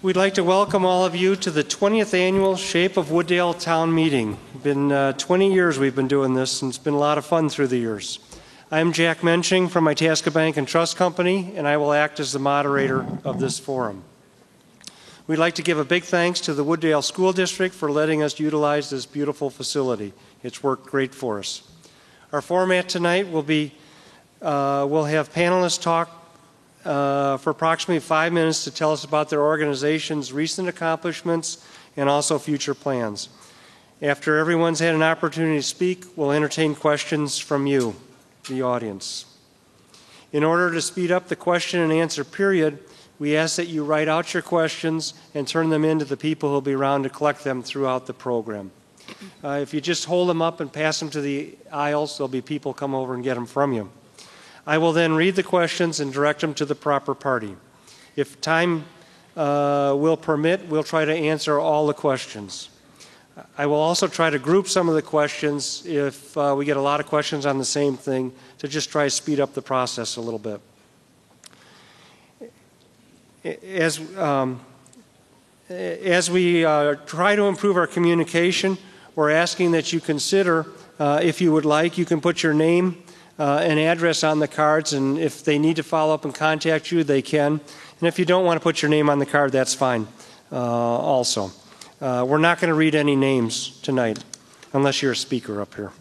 We'd like to welcome all of you to the 20th annual Shape of Wooddale Town Meeting. It's been 20 years we've been doing this, and it's been a lot of fun through the years. I'm Jack Mensching from Itasca Bank and Trust Company, and I will act as the moderator of this forum. We'd like to give a big thanks to the Wooddale School District for letting us utilize this beautiful facility. It's worked great for us. Our format tonight will be, we'll have panelists talk for approximately 5 minutes to tell us about their organization's recent accomplishments and also future plans. After everyone's had an opportunity to speak, we'll entertain questions from you, the audience. In order to speed up the question and answer period, we ask that you write out your questions and turn them in to the people who will be around to collect them throughout the program. If you just hold them up and pass them to the aisles, there'll be people come over and get them from you. I will then read the questions and direct them to the proper party. If time will permit, we'll try to answer all the questions. I will also try to group some of the questions if we get a lot of questions on the same thing to just try to speed up the process a little bit. As we try to improve our communication, we're asking that you consider, if you would like, you can put your name and address on the cards, and if they need to follow up and contact you, they can. And if you don't want to put your name on the card, that's fine also. We're not going to read any names tonight, unless you're a speaker up here.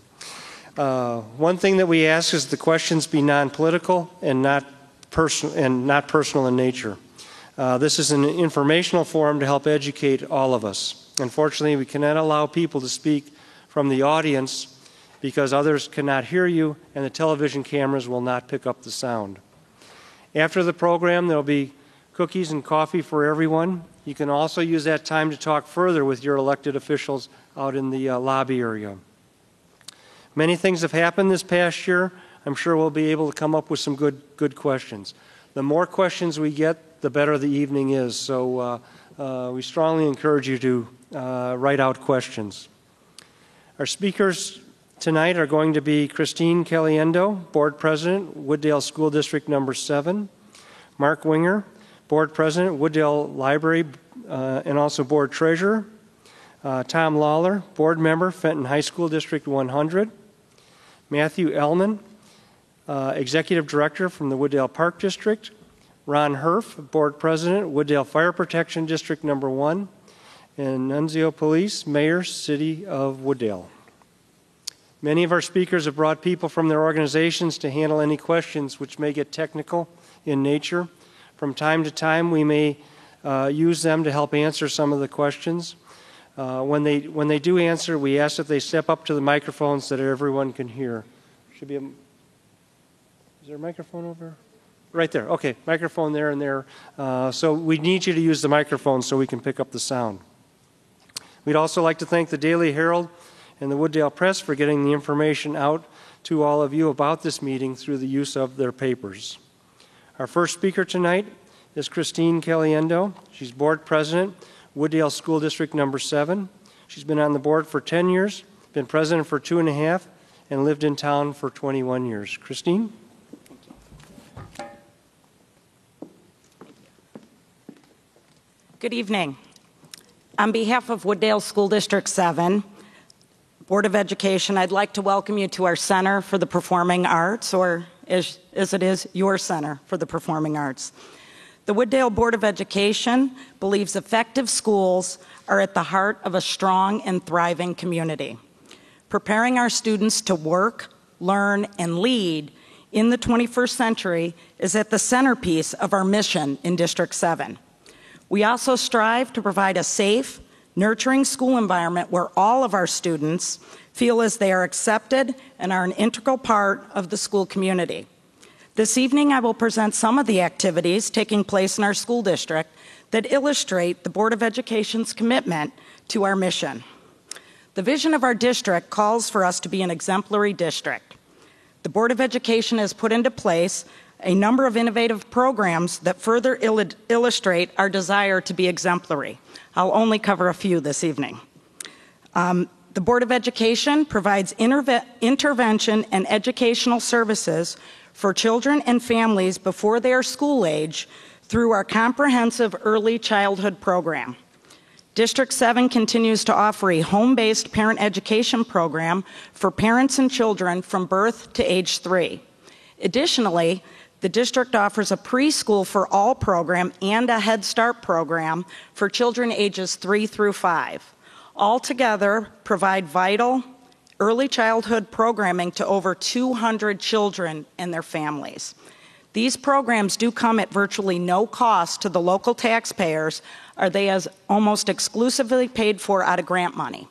One thing that we ask is the questions be non-political and not personal in nature. This is an informational forum to help educate all of us. Unfortunately, we cannot allow people to speak from the audience because others cannot hear you and the television cameras will not pick up the sound. After the program, there will be cookies and coffee for everyone. You can also use that time to talk further with your elected officials out in the lobby area. Many things have happened this past year. I'm sure we'll be able to come up with some good questions. The more questions we get, the better the evening is. So we strongly encourage you to write out questions. Our speakers tonight are going to be Christine Caliendo, Board President, Wooddale School District Number 7, Mark Winger, Board President, Wooddale Library and also Board Treasurer, Tom Lawler, Board Member, Fenton High School District 100, Matthew Ellman, Executive Director from the Wooddale Park District, Ron Herf, Board President, Wooddale Fire Protection District Number 1, and Nunzio Police, Mayor, City of Wooddale. Many of our speakers have brought people from their organizations to handle any questions which may get technical in nature. From time to time, we may use them to help answer some of the questions. When they do answer, we ask that they step up to the microphone so that everyone can hear. Is there a microphone over? Right there. Okay, microphone there and there. So we need you to use the microphone so we can pick up the sound. We'd also like to thank the Daily Herald and the Wooddale Press for getting the information out to all of you about this meeting through the use of their papers. Our first speaker tonight is Christine Caliendo. She's Board President, Wooddale School District Number 7. She's been on the board for 10 years, been president for 2.5, and lived in town for 21 years. Christine? Good evening. On behalf of Wooddale School District 7, Board of Education, I'd like to welcome you to our Center for the Performing Arts, or as it is, your Center for the Performing Arts. The Wooddale Board of Education believes effective schools are at the heart of a strong and thriving community. Preparing our students to work, learn, and lead in the 21st century is at the centerpiece of our mission in District 7. We also strive to provide a safe, nurturing school environment where all of our students feel as they are accepted and are an integral part of the school community. This evening, I will present some of the activities taking place in our school district that illustrate the Board of Education's commitment to our mission. The vision of our district calls for us to be an exemplary district. The Board of Education has put into place a number of innovative programs that further illustrate our desire to be exemplary. I'll only cover a few this evening. The Board of Education provides intervention and educational services for children and families before they are school age through our comprehensive early childhood program. District 7 continues to offer a home-based parent education program for parents and children from birth to age 3. Additionally, the district offers a preschool for all program and a Head Start program for children ages 3 through 5. All together provide vital early childhood programming to over 200 children and their families. These programs do come at virtually no cost to the local taxpayers, or they are almost exclusively paid for out of grant money.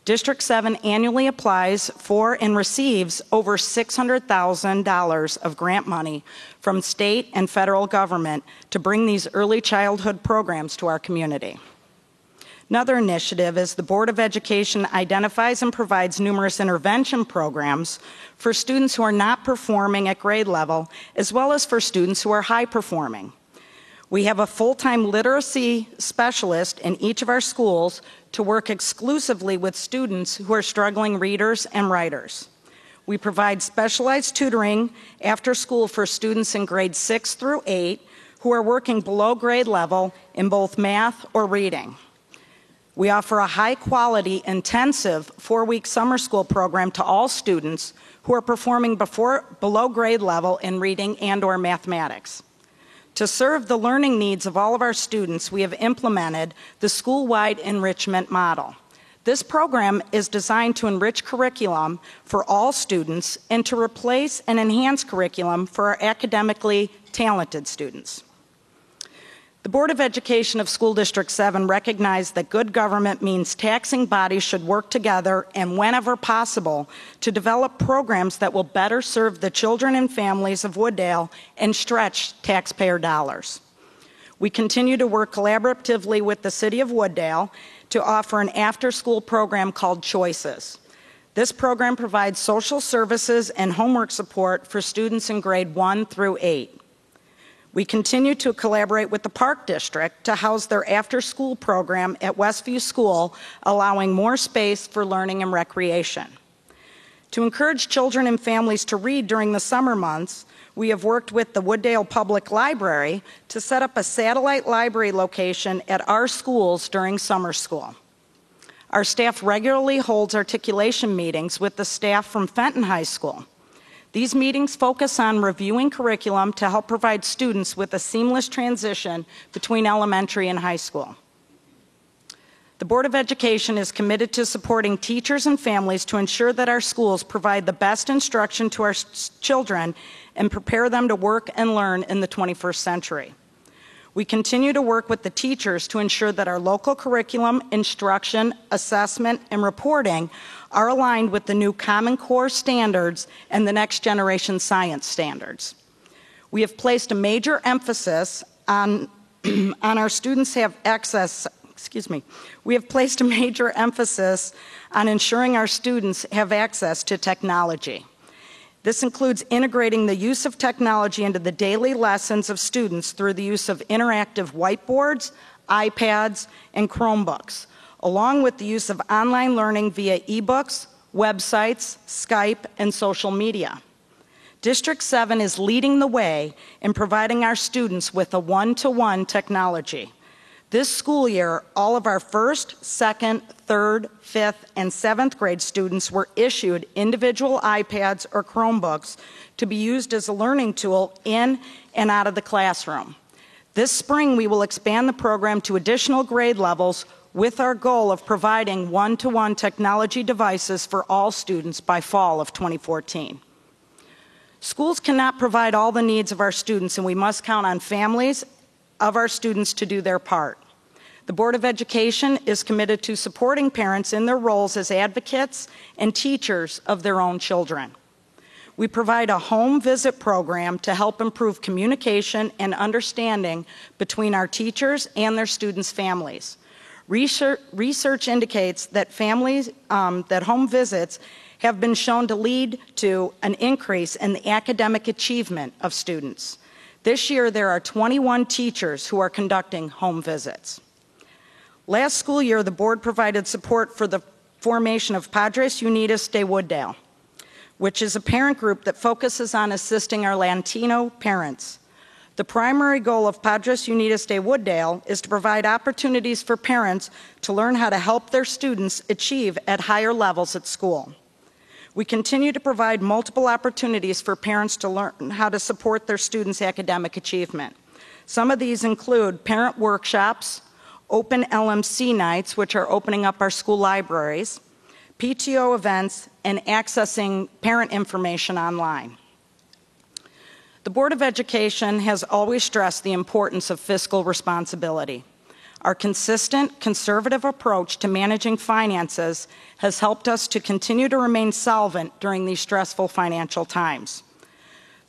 District 7 annually applies for and receives over $600,000 of grant money from state and federal government to bring these early childhood programs to our community. Another initiative is the Board of Education identifies and provides numerous intervention programs for students who are not performing at grade level, as well as for students who are high performing. We have a full-time literacy specialist in each of our schools to work exclusively with students who are struggling readers and writers. We provide specialized tutoring after school for students in grades 6 through 8 who are working below grade level in both math or reading. We offer a high-quality, intensive 4-week summer school program to all students who are performing below grade level in reading and/or mathematics. To serve the learning needs of all of our students, we have implemented the school-wide enrichment model. This program is designed to enrich curriculum for all students and to replace and enhance curriculum for our academically talented students. The Board of Education of School District 7 recognized that good government means taxing bodies should work together and, whenever possible, to develop programs that will better serve the children and families of Wooddale and stretch taxpayer dollars. We continue to work collaboratively with the City of Wooddale to offer an after-school program called Choices. This program provides social services and homework support for students in grade 1 through 8. We continue to collaborate with the Park District to house their after-school program at Westview School, allowing more space for learning and recreation. To encourage children and families to read during the summer months, we have worked with the Wooddale Public Library to set up a satellite library location at our schools during summer school. Our staff regularly holds articulation meetings with the staff from Fenton High School. These meetings focus on reviewing curriculum to help provide students with a seamless transition between elementary and high school. The Board of Education is committed to supporting teachers and families to ensure that our schools provide the best instruction to our children and prepare them to work and learn in the 21st century. We continue to work with the teachers to ensure that our local curriculum, instruction, assessment, and reporting are aligned with the new Common Core standards and the next generation science standards. We have placed a major emphasis on our students have access, we have placed a major emphasis on ensuring our students have access to technology. This includes integrating the use of technology into the daily lessons of students through the use of interactive whiteboards, iPads, and Chromebooks, along with the use of online learning via ebooks, websites, Skype, and social media. District 7 is leading the way in providing our students with a one-to-one technology. This school year, all of our 1st, 2nd, 3rd, 5th, and 7th grade students were issued individual iPads or Chromebooks to be used as a learning tool in and out of the classroom. This spring, we will expand the program to additional grade levels with our goal of providing one-to-one technology devices for all students by fall of 2014. Schools cannot provide all the needs of our students, and we must count on families of our students to do their part. The Board of Education is committed to supporting parents in their roles as advocates and teachers of their own children. We provide a home visit program to help improve communication and understanding between our teachers and their students' families. Research indicates that that home visits have been shown to lead to an increase in the academic achievement of students. This year, there are 21 teachers who are conducting home visits. Last school year, the board provided support for the formation of Padres Unidos de Wooddale, which is a parent group that focuses on assisting our Latino parents. The primary goal of Padres Unidas de Wooddale is to provide opportunities for parents to learn how to help their students achieve at higher levels at school. We continue to provide multiple opportunities for parents to learn how to support their students' academic achievement. Some of these include parent workshops, open LMC nights, which are opening up our school libraries, PTO events, and accessing parent information online. The Board of Education has always stressed the importance of fiscal responsibility. Our consistent, conservative approach to managing finances has helped us to continue to remain solvent during these stressful financial times.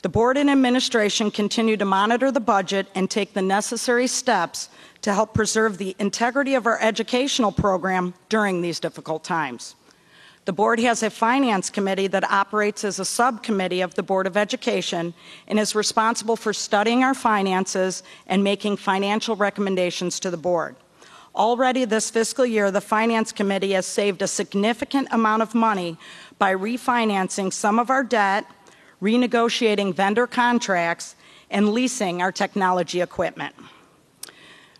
The Board and administration continue to monitor the budget and take the necessary steps to help preserve the integrity of our educational program during these difficult times. The Board has a Finance Committee that operates as a subcommittee of the Board of Education and is responsible for studying our finances and making financial recommendations to the Board. Already this fiscal year, the Finance Committee has saved a significant amount of money by refinancing some of our debt, renegotiating vendor contracts, and leasing our technology equipment.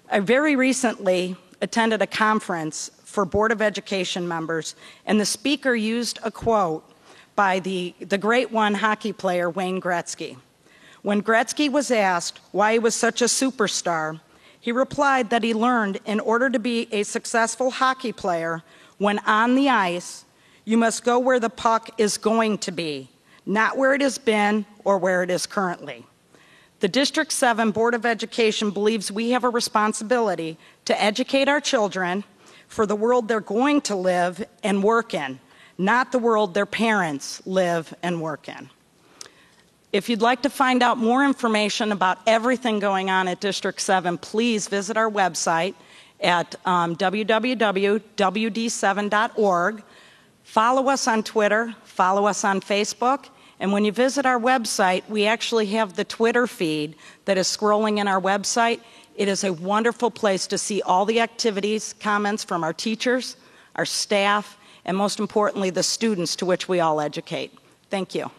I very recently attended a conference for Board of Education members, and the speaker used a quote by the great one hockey player Wayne Gretzky. When Gretzky was asked why he was such a superstar, he replied that he learned in order to be a successful hockey player, when on the ice, you must go where the puck is going to be, not where it has been or where it is currently. The District 7 Board of Education believes we have a responsibility to educate our children for the world they're going to live and work in, not the world their parents live and work in. If you'd like to find out more information about everything going on at District 7, please visit our website at www.wd7.org. Follow us on Twitter, follow us on Facebook, and when you visit our website, we actually have the Twitter feed that is scrolling in our website. It is a wonderful place to see all the activities, comments from our teachers, our staff, and most importantly, the students to which we all educate. Thank you.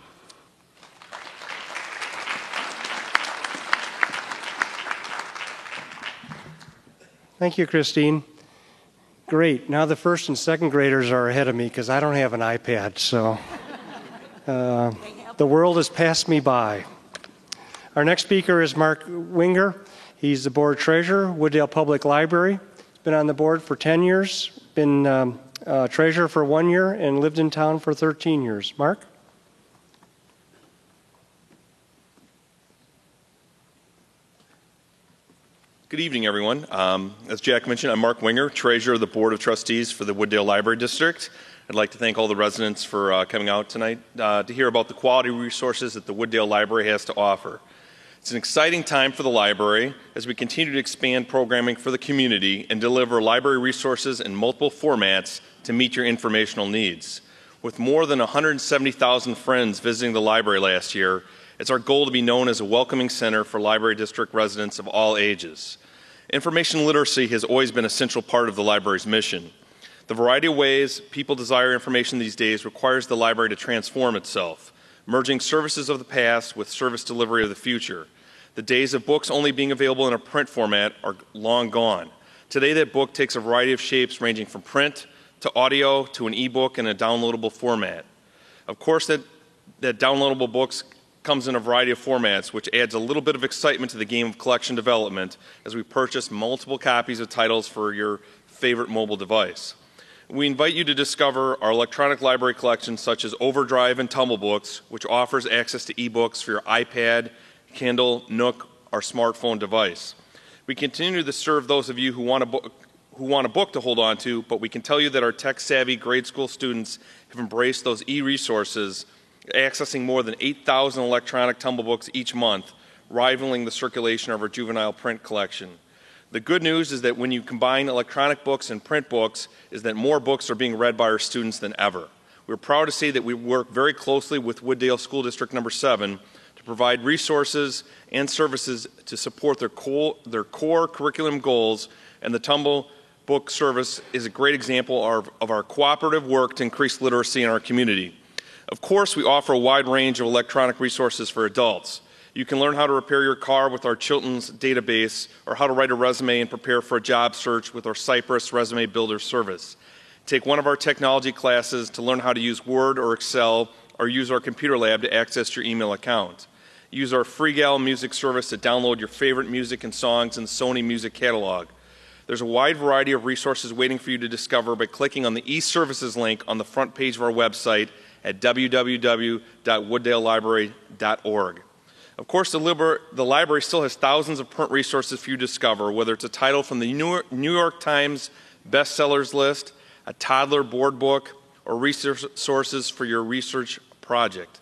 Thank you, Christine. Great. Now the first and second graders are ahead of me because I don't have an iPad, so the world has passed me by. Our next speaker is Mark Winger. He's the board treasurer, Wooddale Public Library. He's been on the board for 10 years, been treasurer for 1 year, and lived in town for 13 years. Mark? Good evening, everyone. As Jack mentioned, I'm Mark Winger, treasurer of the Board of Trustees for the Wooddale Library District. I'd like to thank all the residents for coming out tonight to hear about the quality resources that the Wooddale Library has to offer. It's an exciting time for the library as we continue to expand programming for the community and deliver library resources in multiple formats to meet your informational needs. With more than 170,000 friends visiting the library last year, it's our goal to be known as a welcoming center for library district residents of all ages. Information literacy has always been a central part of the library's mission. The variety of ways people desire information these days requires the library to transform itself, merging services of the past with service delivery of the future. The days of books only being available in a print format are long gone. Today, that book takes a variety of shapes ranging from print to audio to an e-book and a downloadable format. Of course, that downloadable books comes in a variety of formats, which adds a little bit of excitement to the game of collection development as we purchase multiple copies of titles for your favorite mobile device. We invite you to discover our electronic library collections such as Overdrive and Tumblebooks, which offers access to ebooks for your iPad, Kindle, Nook, or smartphone device. We continue to serve those of you who want a book to hold on to, but we can tell you that our tech-savvy grade school students have embraced those e-resources, accessing more than 8,000 electronic Tumblebooks each month, rivaling the circulation of our juvenile print collection. The good news is that when you combine electronic books and print books, is that more books are being read by our students than ever. We're proud to say that we work very closely with Wooddale School District Number 7 to provide resources and services to support their core curriculum goals, and the Tumblebook service is a great example of our cooperative work to increase literacy in our community. Of course, we offer a wide range of electronic resources for adults. You can learn how to repair your car with our Chilton's database, or how to write a resume and prepare for a job search with our Cypress Resume Builder service. Take one of our technology classes to learn how to use Word or Excel, or use our computer lab to access your email account. Use our FreeGal music service to download your favorite music and songs in the Sony Music Catalog. There's a wide variety of resources waiting for you to discover by clicking on the eServices link on the front page of our website at www.wooddalelibrary.org. Of course, the library still has thousands of print resources for you to discover, whether it's a title from the New York Times bestsellers list, a toddler board book, or resources for your research project.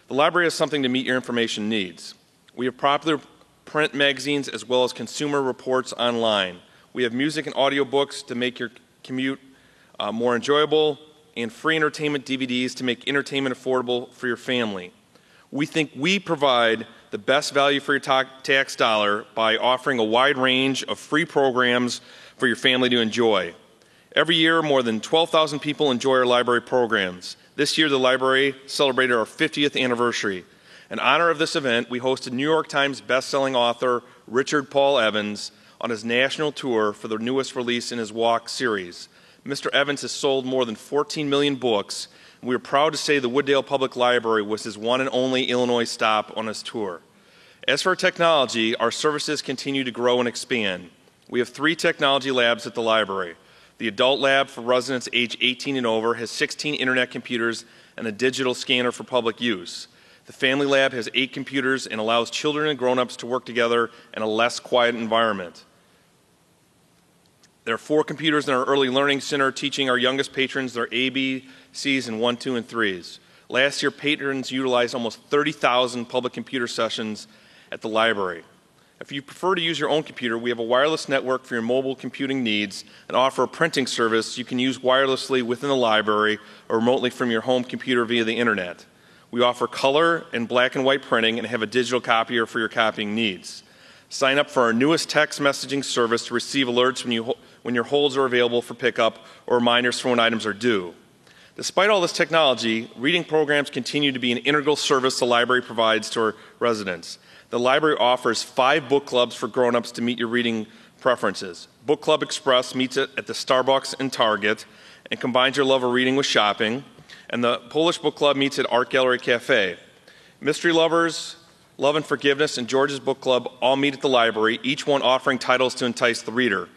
The library has something to meet your information needs. We have popular print magazines as well as consumer reports online. We have music and audiobooks to make your commute more enjoyable, and free entertainment DVDs to make entertainment affordable for your family. We think we provide the best value for your tax dollar by offering a wide range of free programs for your family to enjoy. Every year, more than 12,000 people enjoy our library programs. This year, the library celebrated our 50th anniversary. In honor of this event, we hosted New York Times bestselling author Richard Paul Evans on his national tour for the newest release in his Walk series. Mr. Evans has sold more than 14 million books. We are proud to say the Wooddale Public Library was his one and only Illinois stop on his tour. As for our technology, our services continue to grow and expand. We have 3 technology labs at the library. The adult lab for residents age 18 and over has 16 internet computers and a digital scanner for public use. The family lab has 8 computers and allows children and grown-ups to work together in a less quiet environment. There are 4 computers in our Early Learning Center teaching our youngest patrons their ABCs and 1, 2, and 3s. Last year, patrons utilized almost 30,000 public computer sessions at the library. If you prefer to use your own computer, we have a wireless network for your mobile computing needs and offer a printing service you can use wirelessly within the library or remotely from your home computer via the internet. We offer color and black and white printing and have a digital copier for your copying needs. Sign up for our newest text messaging service to receive alerts when your holds are available for pickup or reminders for when items are due. Despite all this technology, reading programs continue to be an integral service the library provides to our residents. The library offers 5 book clubs for grown-ups to meet your reading preferences. Book Club Express meets at the Starbucks and Target and combines your love of reading with shopping. And the Polish Book Club meets at Art Gallery Cafe. Mystery Lovers, Love and Forgiveness, and George's Book Club all meet at the library, each one offering titles to entice the reader.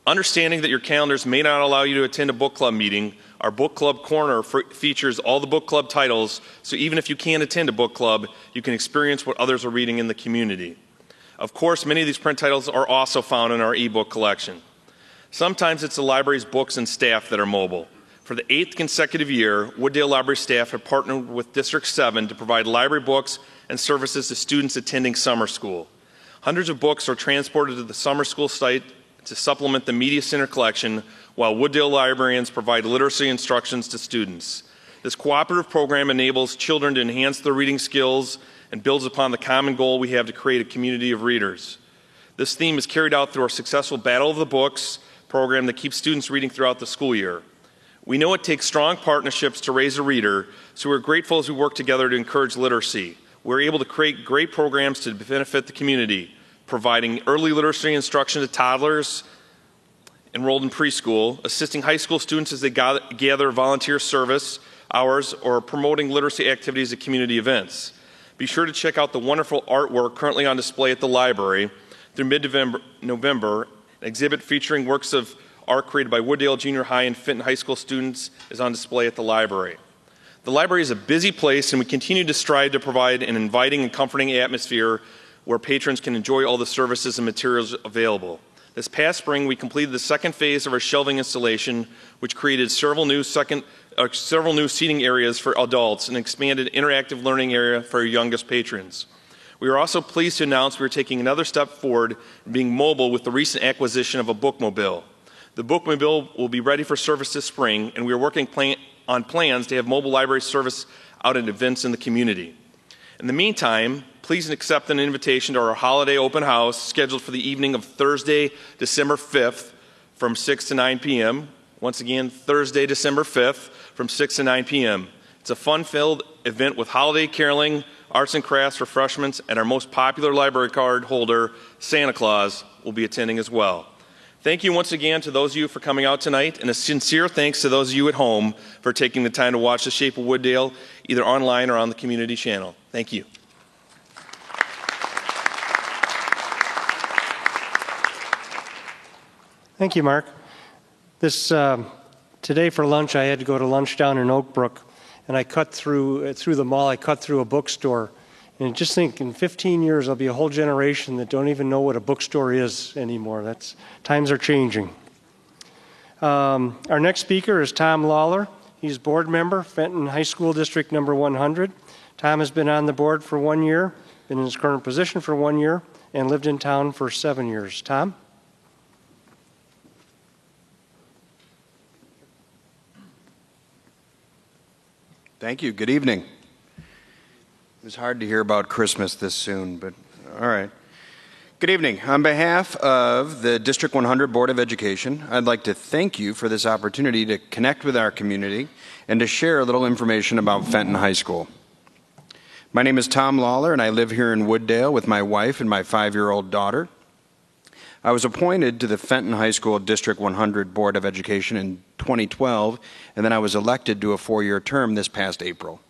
Understanding that your calendars may not allow you to attend a book club meeting, our Book Club Corner features all the book club titles, so even if you can't attend a book club, you can experience what others are reading in the community. Of course, many of these print titles are also found in our ebook collection. Sometimes it's the library's books and staff that are mobile. For the 8th consecutive year, Wooddale Library staff have partnered with District 7 to provide library books and services to students attending summer school. Hundreds of books are transported to the summer school site to supplement the Media Center collection, while Wooddale librarians provide literacy instructions to students. This cooperative program enables children to enhance their reading skills and builds upon the common goal we have to create a community of readers. This theme is carried out through our successful Battle of the Books program that keeps students reading throughout the school year. We know it takes strong partnerships to raise a reader, so we're grateful as we work together to encourage literacy. We're able to create great programs to benefit the community, providing early literacy instruction to toddlers enrolled in preschool, assisting high school students as they gather volunteer service hours, or promoting literacy activities at community events. Be sure to check out the wonderful artwork currently on display at the library. Through mid-November, an exhibit featuring works of art created by Wooddale Junior High and Fenton High School students is on display at the library. The library is a busy place, and we continue to strive to provide an inviting and comforting atmosphere where patrons can enjoy all the services and materials available. This past spring, we completed the 2nd phase of our shelving installation, which created several new seating areas for adults and expanded interactive learning area for our youngest patrons. We are also pleased to announce we are taking another step forward in being mobile with the recent acquisition of a bookmobile. The bookmobile will be ready for service this spring, and we are working on plans to have mobile library service out at events in the community. In the meantime, please accept an invitation to our holiday open house scheduled for the evening of Thursday, December 5th from 6 to 9 p.m. Once again, Thursday, December 5th from 6 to 9 p.m. It's a fun-filled event with holiday caroling, arts and crafts refreshments, and our most popular library card holder, Santa Claus, will be attending as well. Thank you once again to those of you for coming out tonight, and a sincere thanks to those of you at home for taking the time to watch The Shape of Wooddale, either online or on the community channel. Thank you. Thank you, Mark. Today for lunch, I had to go to lunch down in Oak Brook, and I cut through the mall. I cut through a bookstore, and just think, in 15 years, there'll be a whole generation that don't even know what a bookstore is anymore. Times are changing. Our next speaker is Tom Lawler. He's board member, Fenton High School District number 100. Tom has been on the board for 1 year, been in his current position for 1 year, and lived in town for 7 years. Tom? Thank you. Good evening. It was hard to hear about Christmas this soon, but all right. Good evening. On behalf of the District 100 Board of Education, I'd like to thank you for this opportunity to connect with our community and to share a little information about Fenton High School. My name is Tom Lawler, and I live here in Wooddale with my wife and my 5-year-old daughter. I was appointed to the Fenton High School District 100 Board of Education in 2012, and then I was elected to a 4-year term this past April.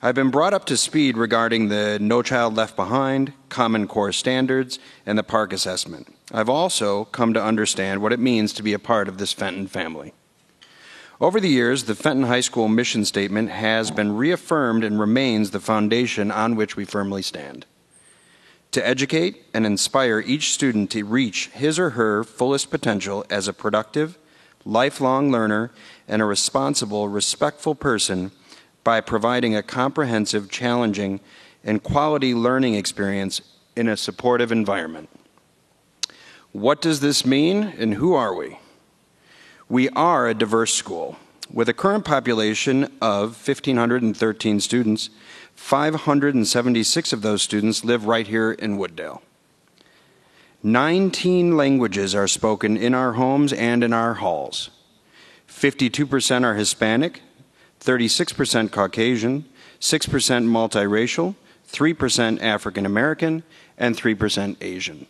I've been brought up to speed regarding the No Child Left Behind, Common Core standards, and the Park Assessment. I've also come to understand what it means to be a part of this Fenton family. Over the years, the Fenton High School mission statement has been reaffirmed and remains the foundation on which we firmly stand. To educate and inspire each student to reach his or her fullest potential as a productive, lifelong learner and a responsible, respectful person by providing a comprehensive, challenging, and quality learning experience in a supportive environment. What does this mean, and who are we? We are a diverse school. With a current population of 1,513 students, 576 of those students live right here in Wooddale. 19 languages are spoken in our homes and in our halls. 52% are Hispanic, 36% Caucasian, 6% multiracial, 3% African American, and 3% Asian.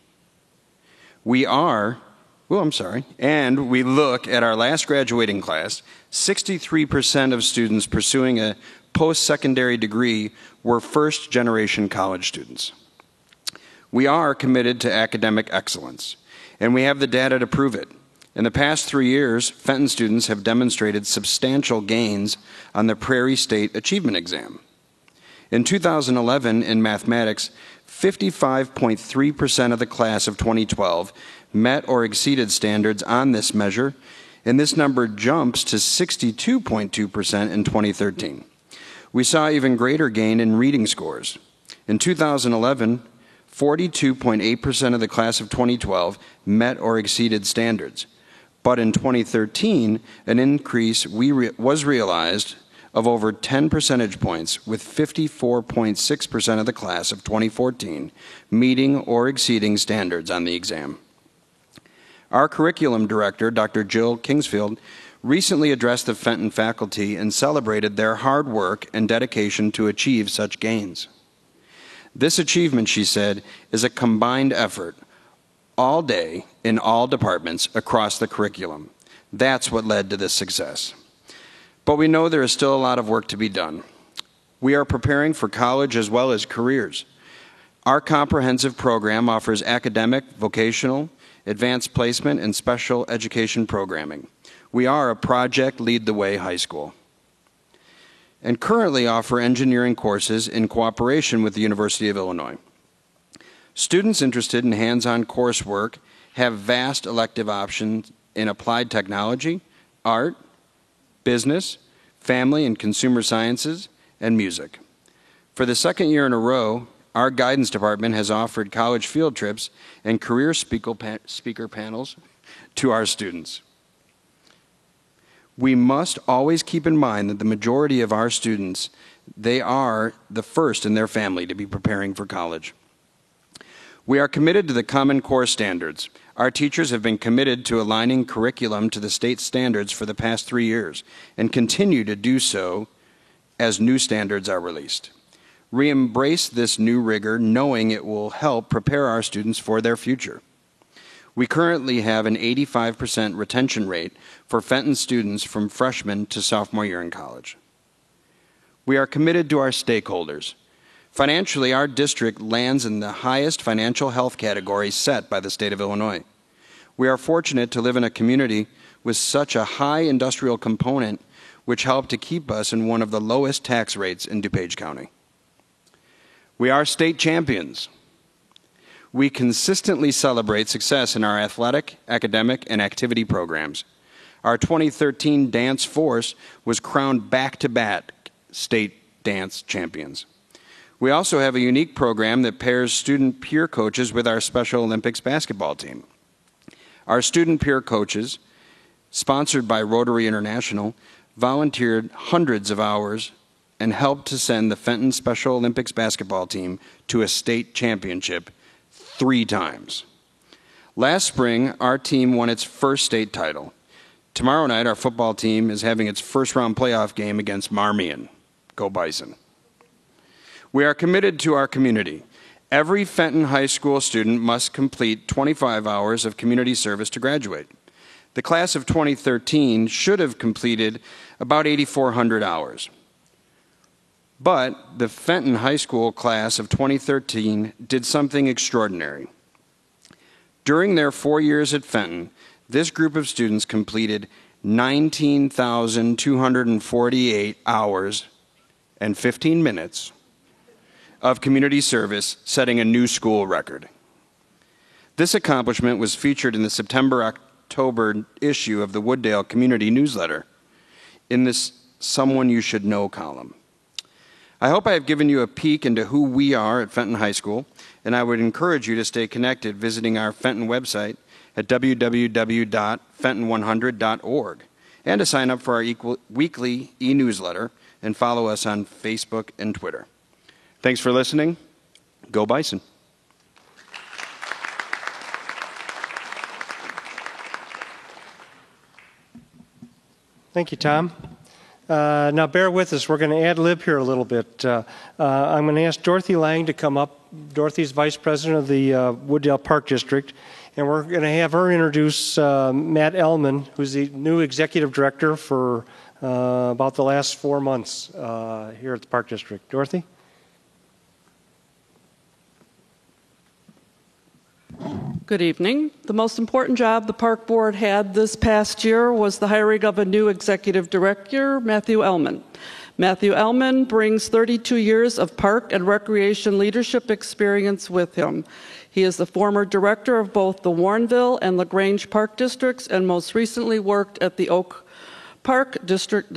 And we look at our last graduating class, 63% of students pursuing a post-secondary degree were first-generation college students. We are committed to academic excellence, and we have the data to prove it. In the past 3 years, Fenton students have demonstrated substantial gains on the Prairie State Achievement Exam. In 2011, in mathematics, 55.3% of the class of 2012 met or exceeded standards on this measure, and this number jumps to 62.2% in 2013. We saw even greater gain in reading scores. In 2011, 42.8% of the class of 2012 met or exceeded standards. But in 2013, an increase was realized of over 10 percentage points, with 54.6% of the class of 2014 meeting or exceeding standards on the exam. Our curriculum director, Dr. Jill Kingsfield, recently addressed the Fenton faculty and celebrated their hard work and dedication to achieve such gains. This achievement, she said, is a combined effort all day in all departments across the curriculum. That's what led to this success. But we know there is still a lot of work to be done. We are preparing for college as well as careers. Our comprehensive program offers academic, vocational, advanced placement, and special education programming. We are a Project Lead the Way high school and currently offer engineering courses in cooperation with the University of Illinois. Students interested in hands-on coursework have vast elective options in applied technology, art, business, family and consumer sciences, and music. For the second year in a row, our guidance department has offered college field trips and career speaker panels to our students. We must always keep in mind that the majority of our students, they are the first in their family to be preparing for college. We are committed to the Common Core standards. Our teachers have been committed to aligning curriculum to the state standards for the past 3 years and continue to do so as new standards are released. We embrace this new rigor knowing it will help prepare our students for their future. We currently have an 85% retention rate for Fenton students from freshman to sophomore year in college. We are committed to our stakeholders. Financially, our district lands in the highest financial health category set by the state of Illinois. We are fortunate to live in a community with such a high industrial component, which helped to keep us in one of the lowest tax rates in DuPage County. We are state champions. We consistently celebrate success in our athletic, academic, and activity programs. Our 2013 dance force was crowned back-to-back state dance champions. We also have a unique program that pairs student peer coaches with our Special Olympics basketball team. Our student peer coaches, sponsored by Rotary International, volunteered hundreds of hours and helped to send the Fenton Special Olympics basketball team to a state championship 3 times. Last spring, our team won its first state title. Tomorrow night, our football team is having its first-round playoff game against Marmion. Go Bison. We are committed to our community. Every Fenton High School student must complete 25 hours of community service to graduate. The class of 2013 should have completed about 8,400 hours. But the Fenton High School class of 2013 did something extraordinary. During their 4 years at Fenton, this group of students completed 19,248 hours and 15 minutes of community service, setting a new school record. This accomplishment was featured in the September-October issue of the Wooddale Community Newsletter in this Someone You Should Know column. I hope I have given you a peek into who we are at Fenton High School, and I would encourage you to stay connected visiting our Fenton website at www.fenton100.org and to sign up for our weekly e-newsletter and follow us on Facebook and Twitter. Thanks for listening. Go Bison. Thank you, Tom. Now, bear with us. We're going to ad-lib here a little bit. I'm going to ask Dorothy Lang to come up. Dorothy's Vice President of the Wooddale Park District, and we're going to have her introduce Matt Ellman, who's the new Executive Director for about the last 4 months here at the Park District. Dorothy? Good evening. The most important job the Park Board had this past year was the hiring of a new Executive Director, Matthew Ellman. Matthew Ellman brings 32 years of park and recreation leadership experience with him. He is the former director of both the Warrenville and LaGrange Park Districts and most recently worked at the Park District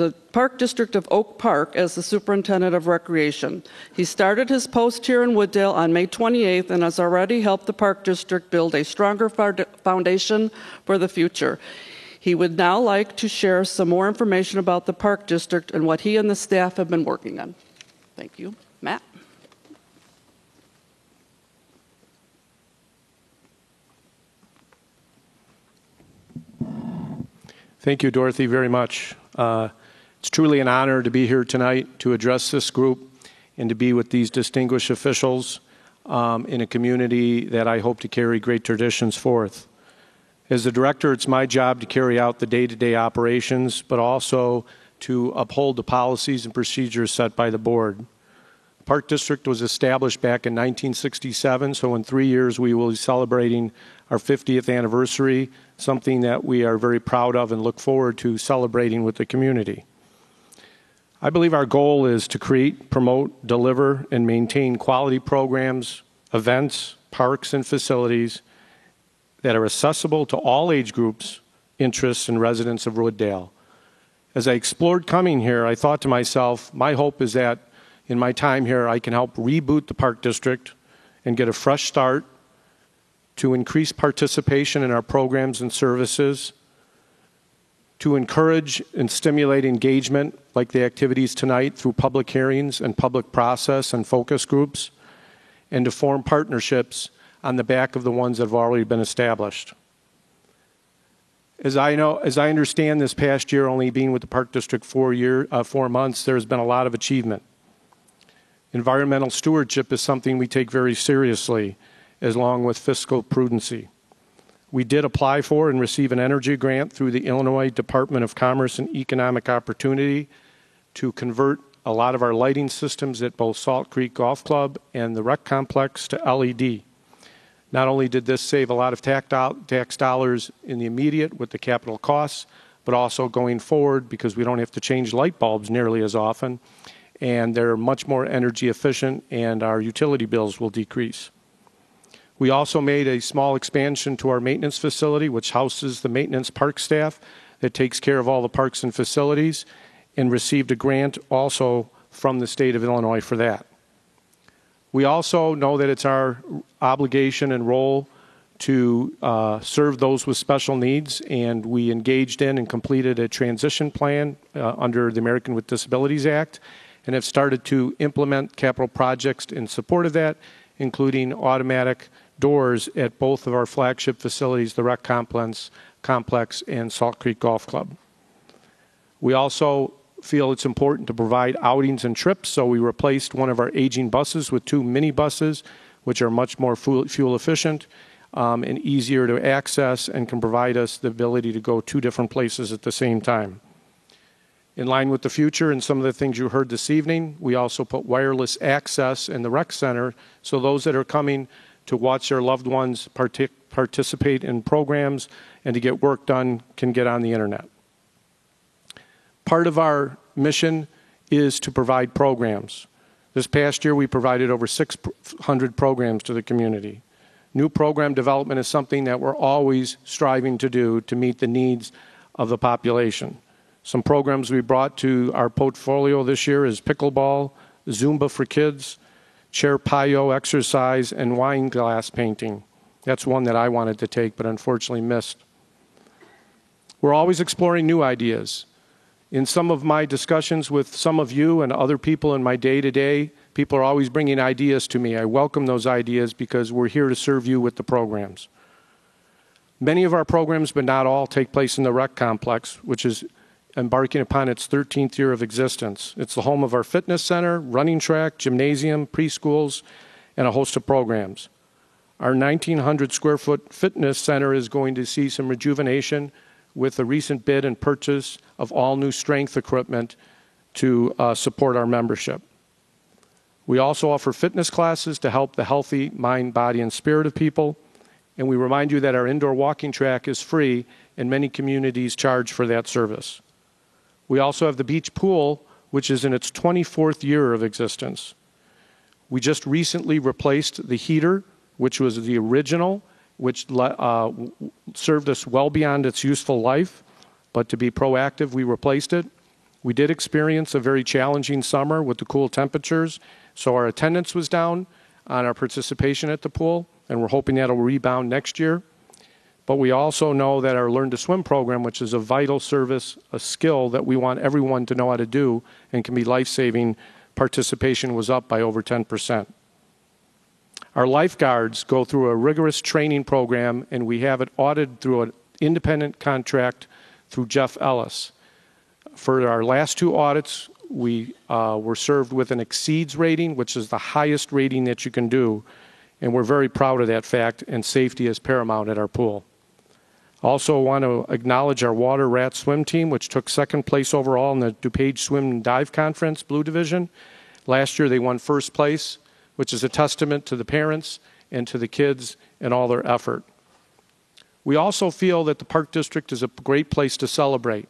of Oak Park as the Superintendent of Recreation. He started his post here in Wooddale on May 28th and has already helped the Park District build a stronger foundation for the future. He would now like to share some more information about the Park District and what he and the staff have been working on. Thank you. Matt? Thank you, Dorothy, very much. It's truly an honor to be here tonight to address this group and to be with these distinguished officials in a community that I hope to carry great traditions forth. As the director, it's my job to carry out the day-to-day operations, but also to uphold the policies and procedures set by the board. The Park District was established back in 1967, so in 3 years we will be celebrating our 50th anniversary, something that we are very proud of and look forward to celebrating with the community. I believe our goal is to create, promote, deliver, and maintain quality programs, events, parks, and facilities that are accessible to all age groups, interests, and residents of Wooddale. As I explored coming here, I thought to myself, my hope is that in my time here, I can help reboot the Park District and get a fresh start to increase participation in our programs and services, to encourage and stimulate engagement like the activities tonight through public hearings and public process and focus groups, and to form partnerships on the back of the ones that have already been established. As I understand this past year, only being with the Park District 4 months, there's been a lot of achievement. Environmental stewardship is something we take very seriously, along with fiscal prudency. We did apply for and receive an energy grant through the Illinois Department of Commerce and Economic Opportunity to convert a lot of our lighting systems at both Salt Creek Golf Club and the rec complex to LED. Not only did this save a lot of tax dollars in the immediate with the capital costs, but also going forward because we don't have to change light bulbs nearly as often, and they're much more energy efficient, and our utility bills will decrease. We also made a small expansion to our maintenance facility, which houses the maintenance park staff that takes care of all the parks and facilities, and received a grant also from the state of Illinois for that. We also know that it's our obligation and role to serve those with special needs, and we engaged in and completed a transition plan under the American with Disabilities Act, and have started to implement capital projects in support of that, including automatic doors at both of our flagship facilities, the rec complex and Salt Creek Golf Club. We also feel it's important to provide outings and trips, so we replaced one of our aging buses with 2 mini buses, which are much more fuel efficient and easier to access and can provide us the ability to go 2 different places at the same time. In line with the future and some of the things you heard this evening, we also put wireless access in the rec center so those that are coming to watch their loved ones participate in programs and to get work done can get on the internet. Part of our mission is to provide programs. This past year we provided over 600 programs to the community. New program development is something that we're always striving to do to meet the needs of the population. Some programs we brought to our portfolio this year is pickleball, Zumba for kids, chair payo exercise, and wine glass painting. That's one that I wanted to take but unfortunately missed. We're always exploring new ideas. In some of my discussions with some of you and other people in my day-to-day, people are always bringing ideas to me. I welcome those ideas because we're here to serve you with the programs. Many of our programs, but not all, take place in the rec complex, which is embarking upon its 13th year of existence. It's the home of our fitness center, running track, gymnasium, preschools, and a host of programs. Our 1,900 square foot fitness center is going to see some rejuvenation with the recent bid and purchase of all new strength equipment to support our membership. We also offer fitness classes to help the healthy mind, body, and spirit of people. And we remind you that our indoor walking track is free and many communities charge for that service. We also have the beach pool, which is in its 24th year of existence. We just recently replaced the heater, which was the original, which served us well beyond its useful life, but to be proactive, we replaced it. We did experience a very challenging summer with the cool temperatures, so our attendance was down on our participation at the pool, and we're hoping that'll rebound next year. But we also know that our Learn to Swim program, which is a vital service, a skill that we want everyone to know how to do and can be life-saving, participation was up by over 10%. Our lifeguards go through a rigorous training program, and we have it audited through an independent contract through Jeff Ellis. For our last 2 audits, we were served with an exceeds rating, which is the highest rating that you can do, and we're very proud of that fact, and safety is paramount at our pool. Also want to acknowledge our Water Rat swim team, which took 2nd place overall in the DuPage Swim and Dive Conference, Blue Division. Last year they won 1st place, which is a testament to the parents and to the kids and all their effort. We also feel that the Park District is a great place to celebrate.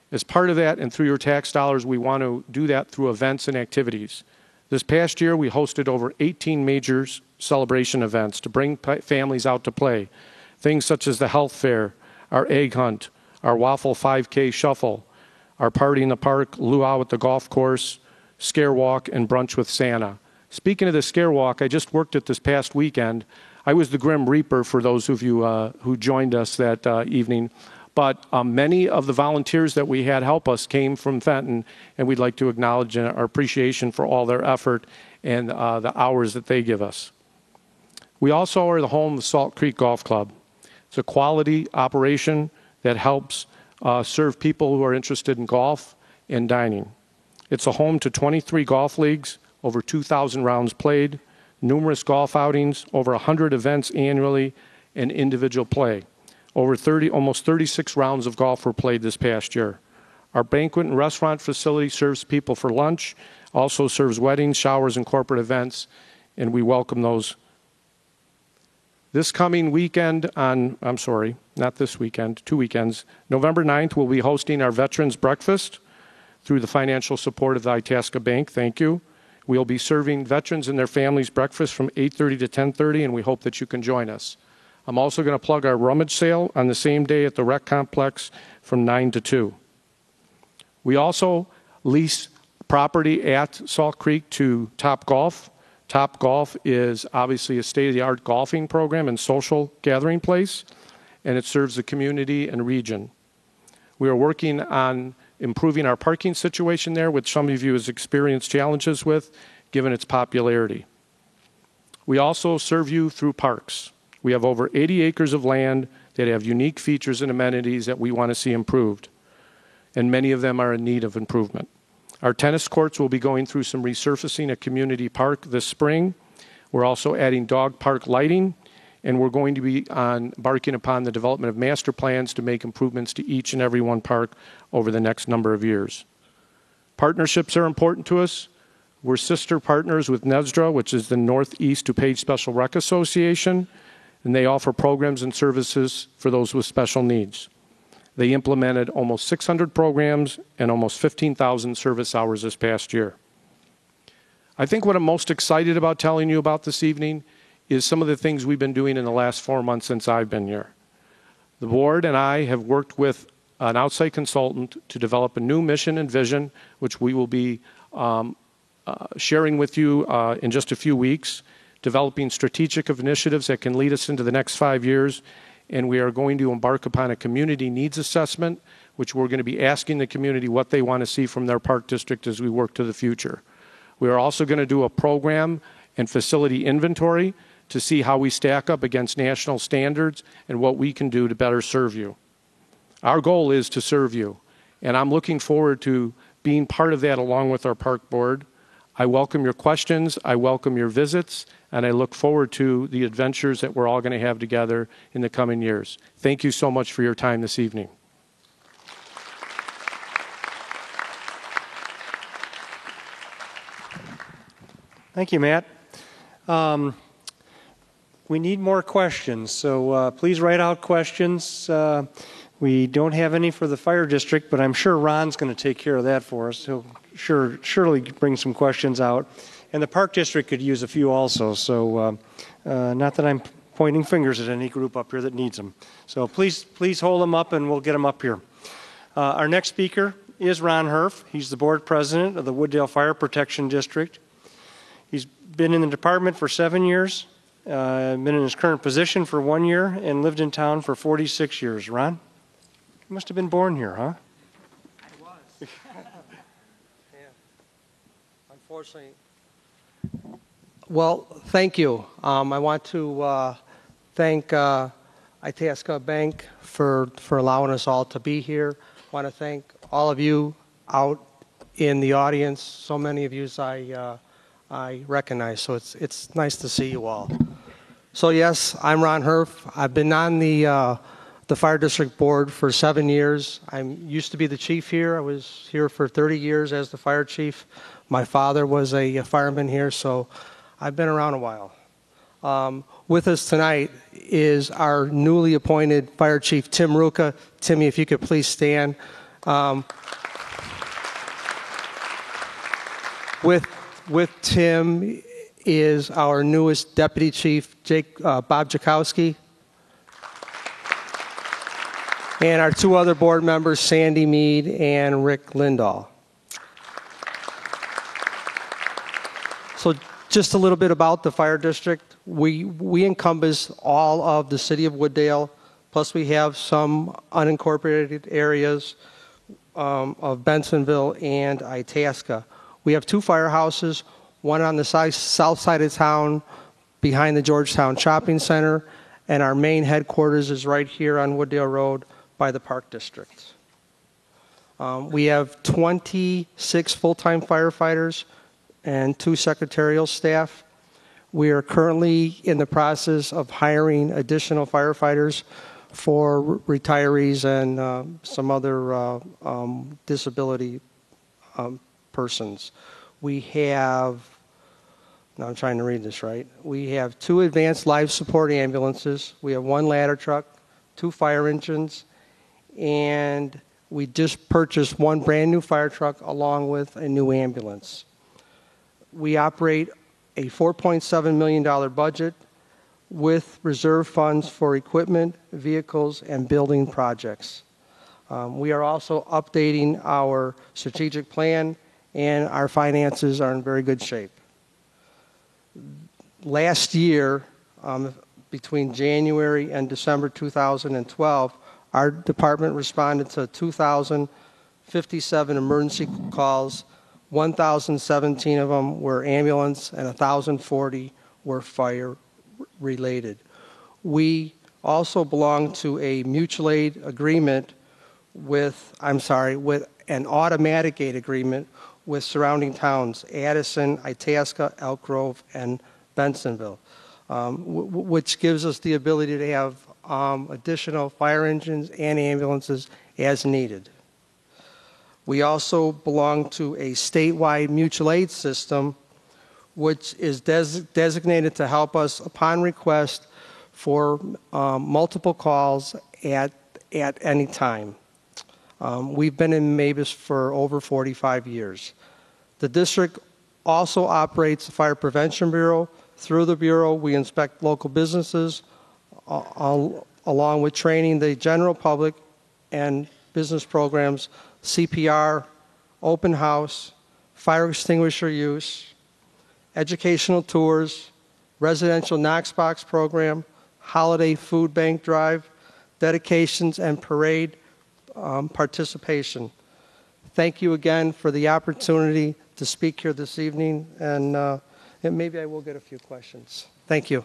As part of that, and through your tax dollars, we want to do that through events and activities. This past year, we hosted over 18 major celebration events to bring families out to play. Things such as the health fair, our egg hunt, our waffle 5K shuffle, our party in the park, luau at the golf course, scare walk, and brunch with Santa. Speaking of the scare walk, I just worked it this past weekend. I was the Grim Reaper for those of you who joined us that evening. But many of the volunteers that we had help us came from Fenton, and we'd like to acknowledge our appreciation for all their effort and the hours that they give us. We also are the home of Salt Creek Golf Club. It's a quality operation that helps serve people who are interested in golf and dining. It's a home to 23 golf leagues, over 2,000 rounds played, numerous golf outings, over 100 events annually, and individual play. Almost 36 rounds of golf were played this past year. Our banquet and restaurant facility serves people for lunch, also serves weddings, showers, and corporate events, and we welcome those. This coming weekend not this weekend, 2 weekends, November 9th, we'll be hosting our Veterans Breakfast through the financial support of the Itasca Bank. Thank you. We'll be serving veterans and their families breakfast from 8:30 to 10:30, and we hope that you can join us. I'm also going to plug our rummage sale on the same day at the rec complex from 9 to 2. We also lease property at Salt Creek to Top Golf. Top Golf is obviously a state-of-the-art golfing program and social gathering place, and it serves the community and region. We are working on improving our parking situation there, which some of you have experienced challenges with, given its popularity. We also serve you through parks. We have over 80 acres of land that have unique features and amenities that we want to see improved, and many of them are in need of improvement. Our tennis courts will be going through some resurfacing at Community Park this spring. We're also adding dog park lighting, and we're going to be embarking upon the development of master plans to make improvements to each and every one park over the next number of years. Partnerships are important to us. We're sister partners with NESDRA, which is the Northeast DuPage Special Rec Association, and they offer programs and services for those with special needs. They implemented almost 600 programs and almost 15,000 service hours this past year. I think what I'm most excited about telling you about this evening is some of the things we've been doing in the last 4 months since I've been here. The board and I have worked with an outside consultant to develop a new mission and vision, which we will be sharing with you in just a few weeks, developing strategic initiatives that can lead us into the next 5 years. And we are going to embark upon a community needs assessment, which we're going to be asking the community what they want to see from their park district as we work to the future. We are also going to do a program and facility inventory to see how we stack up against national standards and what we can do to better serve you. Our goal is to serve you, and I'm looking forward to being part of that along with our park board. I welcome your questions, I welcome your visits, and I look forward to the adventures that we're all going to have together in the coming years. Thank you so much for your time this evening. Thank you, Matt. We need more questions, so please write out questions. We don't have any for the fire district, but I'm sure Ron's going to take care of that for us. He'll surely bring some questions out. And the park district could use a few also, so not that I'm pointing fingers at any group up here that needs them. So please hold them up and we'll get them up here. Our next speaker is Ron Herff. He's the board president of the Wooddale Fire Protection District. He's been in the department for 7 years, been in his current position for 1 year, and lived in town for 46 years. Ron? You must have been born here, huh? I was. Yeah. Unfortunately. Well, thank you. I want to thank Itasca Bank for allowing us all to be here. I want to thank all of you out in the audience. So many of you I recognize, so it's nice to see you all. So yes, I'm Ron Herff. I've been on the fire district board for 7 years. I used to be the chief here. I was here for 30 years as the fire chief. My father was a fireman here, so I've been around a while. With us tonight is our newly appointed fire chief, Tim Ruka. Timmy, if you could please stand. With Tim is our newest deputy chief, Bob Jakowski. And our two other board members, Sandy Mead and Rick Lindahl. So just a little bit about the fire district. We encompass all of the city of Wooddale, plus we have some unincorporated areas of Bensonville and Itasca. We have two firehouses, one on the south side of town behind the Georgetown Shopping Center, and our main headquarters is right here on Wooddale Road by the Park District. We have 26 full-time firefighters and 2 secretarial staff. We are currently in the process of hiring additional firefighters for retirees and some other disability persons. We have, now I'm trying to read this right, we have 2 advanced life support ambulances, we have 1 ladder truck, 2 fire engines, and we just purchased 1 brand new fire truck along with a new ambulance. We operate a $4.7 million budget with reserve funds for equipment, vehicles, and building projects. We are also updating our strategic plan, and our finances are in very good shape. Last year, between January and December 2012, our department responded to 2,057 emergency calls. 1,017 of them were ambulance and 1,040 were fire related. We also belong to a mutual aid agreement with an automatic aid agreement with surrounding towns, Addison, Itasca, Elk Grove, and Bensonville, which gives us the ability to have additional fire engines and ambulances as needed. We also belong to a statewide mutual aid system, which is designated to help us upon request for multiple calls at any time. We've been in MABUS for over 45 years. The district also operates the Fire Prevention Bureau. Through the Bureau, we inspect local businesses along with training the general public and business programs, CPR, open house, fire extinguisher use, educational tours, residential Knox Box program, holiday food bank drive, dedications and parade participation. Thank you again for the opportunity to speak here this evening, and maybe I will get a few questions. Thank you.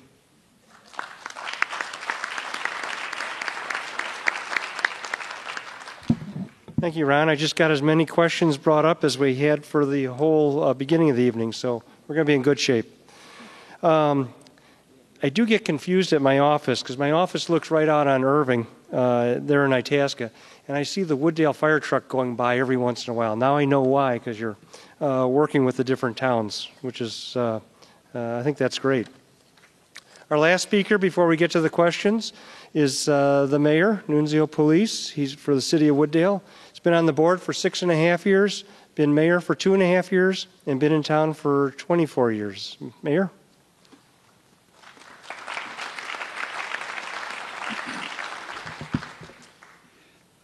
Thank you, Ron. I just got as many questions brought up as we had for the whole beginning of the evening, so we're going to be in good shape. I do get confused at my office because my office looks right out on Irving there in Itasca, and I see the Wooddale fire truck going by every once in a while. Now I know why, because you're working with the different towns, which is, I think that's great. Our last speaker before we get to the questions is the mayor, Nunzio Police. He's for the city of Wooddale. He's been on the board for 6.5 years, been mayor for 2.5 years, and been in town for 24 years. Mayor?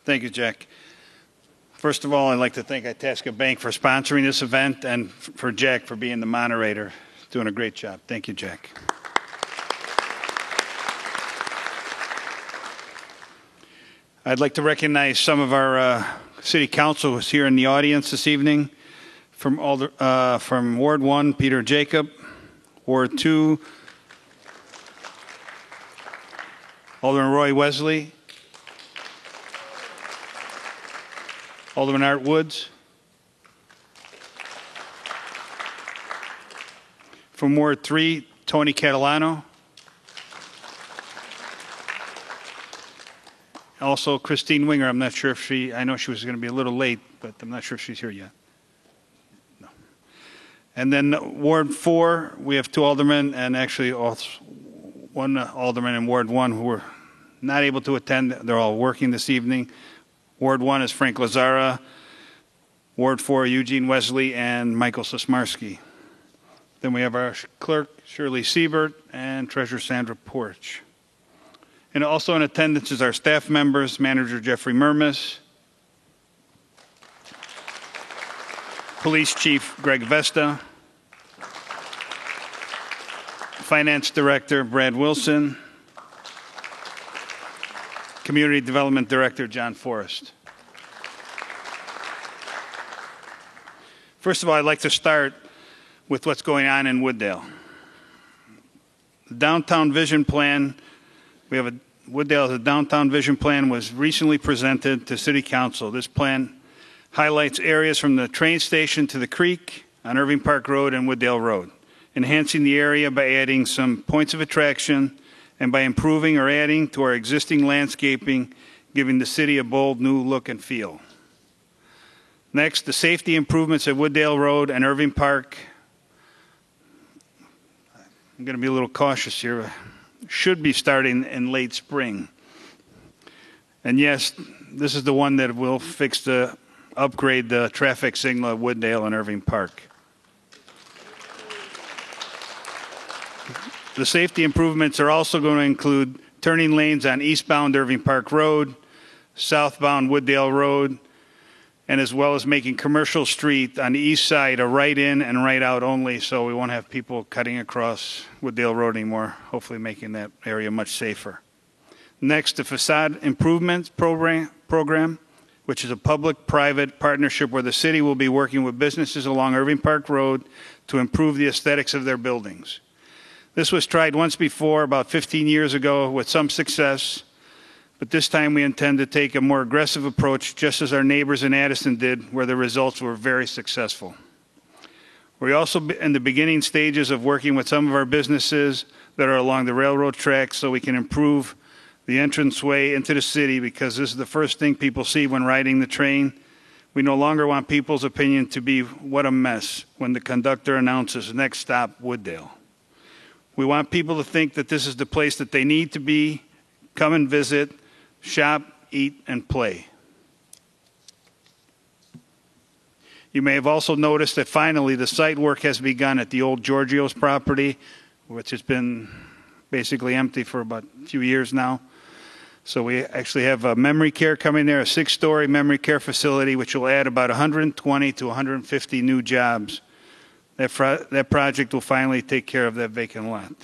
Thank you, Jack. First of all, I'd like to thank Itasca Bank for sponsoring this event and for Jack for being the moderator. Doing a great job. Thank you, Jack. I'd like to recognize some of our city council who's here in the audience this evening. From Ward 1, Peter Jacob. Ward 2, Alderman Roy Wesley. Alderman Art Woods. From Ward 3, Tony Catalano. Also, Christine Winger. I'm not sure if I know she was going to be a little late, but I'm not sure if she's here yet. No. And then Ward 4, we have 2 aldermen and actually one alderman in Ward 1 who were not able to attend. They're all working this evening. Ward 1 is Frank Lazara. Ward 4, Eugene Wesley and Michael Sosmarski. Then we have our clerk, Shirley Siebert, and treasurer Sandra Porch. And also in attendance is our staff members, manager Jeffrey Murmis, police chief Greg Vesta, finance director Brad Wilson, community development director John Forrest. First of all, I'd like to start with what's going on in Wooddale. The Downtown Vision Plan, Wooddale's Downtown Vision Plan was recently presented to City Council. This plan highlights areas from the train station to the creek, on Irving Park Road and Wooddale Road, enhancing the area by adding some points of attraction and by improving or adding to our existing landscaping, giving the city a bold new look and feel. Next, the safety improvements at Wooddale Road and Irving Park. I'm going to be a little cautious here. Should be starting in late spring. And yes, this is the one that will upgrade the traffic signal at Wooddale and Irving Park. The safety improvements are also going to include turning lanes on eastbound Irving Park Road, southbound Wooddale Road, and as well as making Commercial Street on the east side a right in and right out only, so we won't have people cutting across Wooddale Road anymore, hopefully making that area much safer. Next, the facade improvements program, which is a public-private partnership where the city will be working with businesses along Irving Park Road to improve the aesthetics of their buildings. This was tried once before, about 15 years ago, with some success, but this time we intend to take a more aggressive approach, just as our neighbors in Addison did, where the results were very successful. We're also in the beginning stages of working with some of our businesses that are along the railroad tracks so we can improve the entranceway into the city, because this is the first thing people see when riding the train. We no longer want people's opinion to be, "What a mess," when the conductor announces, "Next stop, Wooddale." We want people to think that this is the place that they need to be, come and visit, shop, eat, and play. You may have also noticed that finally the site work has begun at the old Giorgio's property, which has been basically empty for about a few years now. So we actually have a memory care coming there, a 6-story memory care facility, which will add about 120 to 150 new jobs. That project will finally take care of that vacant lot.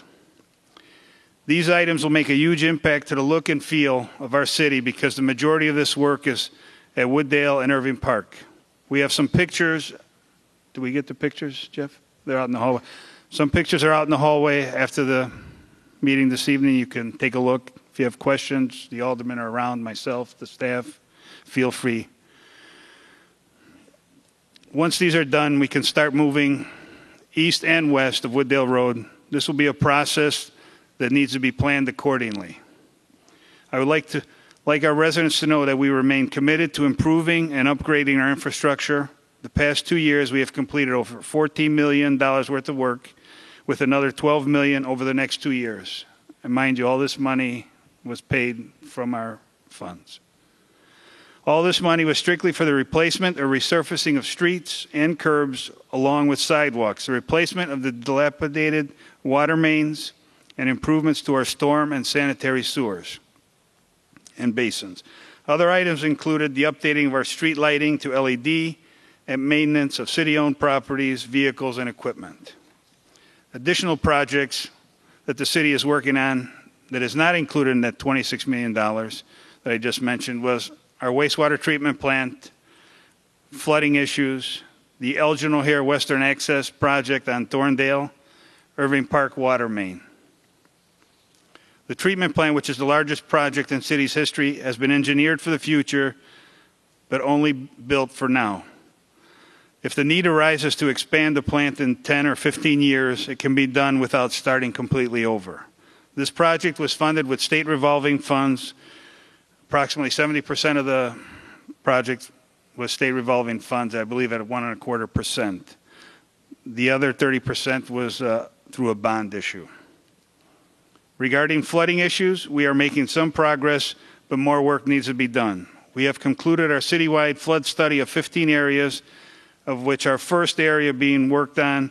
These items will make a huge impact to the look and feel of our city, because the majority of this work is at Wooddale and Irving Park. We have some pictures. Do we get the pictures, Jeff? They're out in the hallway. Some pictures are out in the hallway after the meeting this evening. You can take a look. If you have questions, the aldermen are around, myself, the staff, feel free. Once these are done, we can start moving east and west of Wooddale Road. This will be a process that needs to be planned accordingly. I would like our residents to know that we remain committed to improving and upgrading our infrastructure. The past 2 years, we have completed over $14 million worth of work, with another $12 million over the next 2 years. And mind you, all this money was paid from our funds. All this money was strictly for the replacement or resurfacing of streets and curbs, along with sidewalks, the replacement of the dilapidated water mains, and improvements to our storm and sanitary sewers and basins. Other items included the updating of our street lighting to LED and maintenance of city-owned properties, vehicles, and equipment. Additional projects that the city is working on that is not included in that $26 million that I just mentioned was our wastewater treatment plant, flooding issues, the Elgin O'Hare Western Access Project on Thorndale, Irving Park water main. The treatment plant, which is the largest project in city's history, has been engineered for the future, but only built for now. If the need arises to expand the plant in 10 or 15 years, it can be done without starting completely over. This project was funded with state revolving funds. Approximately 70% of the project was state revolving funds, I believe at 1.25%. The other 30% was through a bond issue. Regarding flooding issues, we are making some progress, but more work needs to be done. We have concluded our citywide flood study of 15 areas, of which our first area being worked on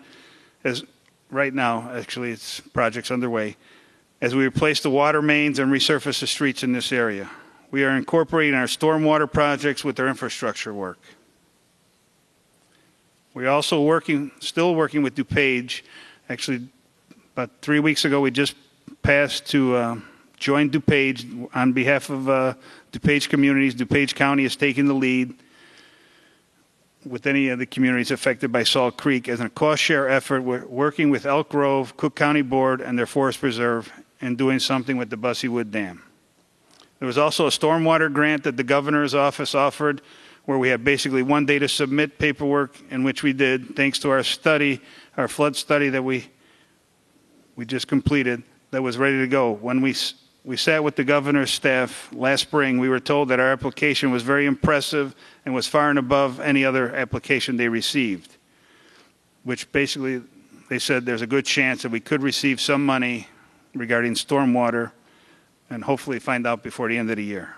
as right now, actually it's projects underway, as we replace the water mains and resurface the streets in this area. We are incorporating our stormwater projects with our infrastructure work. We're also still working with DuPage. Actually, about 3 weeks ago, we just passed to join DuPage on behalf of DuPage communities. DuPage County is taking the lead with any of the communities affected by Salt Creek as a cost share effort. We're working with Elk Grove, Cook County Board, and their Forest Preserve, and doing something with the Bussey Wood Dam. There was also a stormwater grant that the governor's office offered, where we have basically one day to submit paperwork, in which we did, thanks to our study, our flood study that we just completed, that was ready to go. When we sat with the governor's staff last spring, we were told that our application was very impressive and was far and above any other application they received, which basically they said there's a good chance that we could receive some money regarding stormwater and hopefully find out before the end of the year.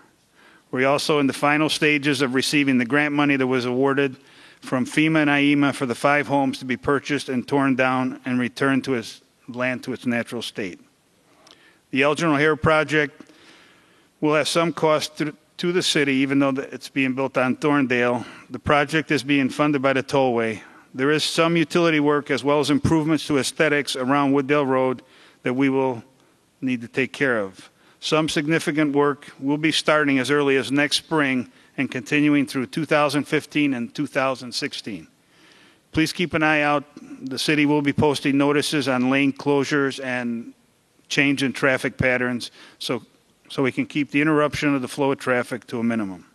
We're also in the final stages of receiving the grant money that was awarded from FEMA and IEMA for the 5 homes to be purchased and torn down and returned to its land to its natural state. The Elgin O'Hare project will have some cost to the city, even though it's being built on Thorndale. The project is being funded by the tollway. There is some utility work as well as improvements to aesthetics around Wooddale Road that we will need to take care of. Some significant work will be starting as early as next spring and continuing through 2015 and 2016. Please keep an eye out. The city will be posting notices on lane closures and change in traffic patterns so we can keep the interruption of the flow of traffic to a minimum.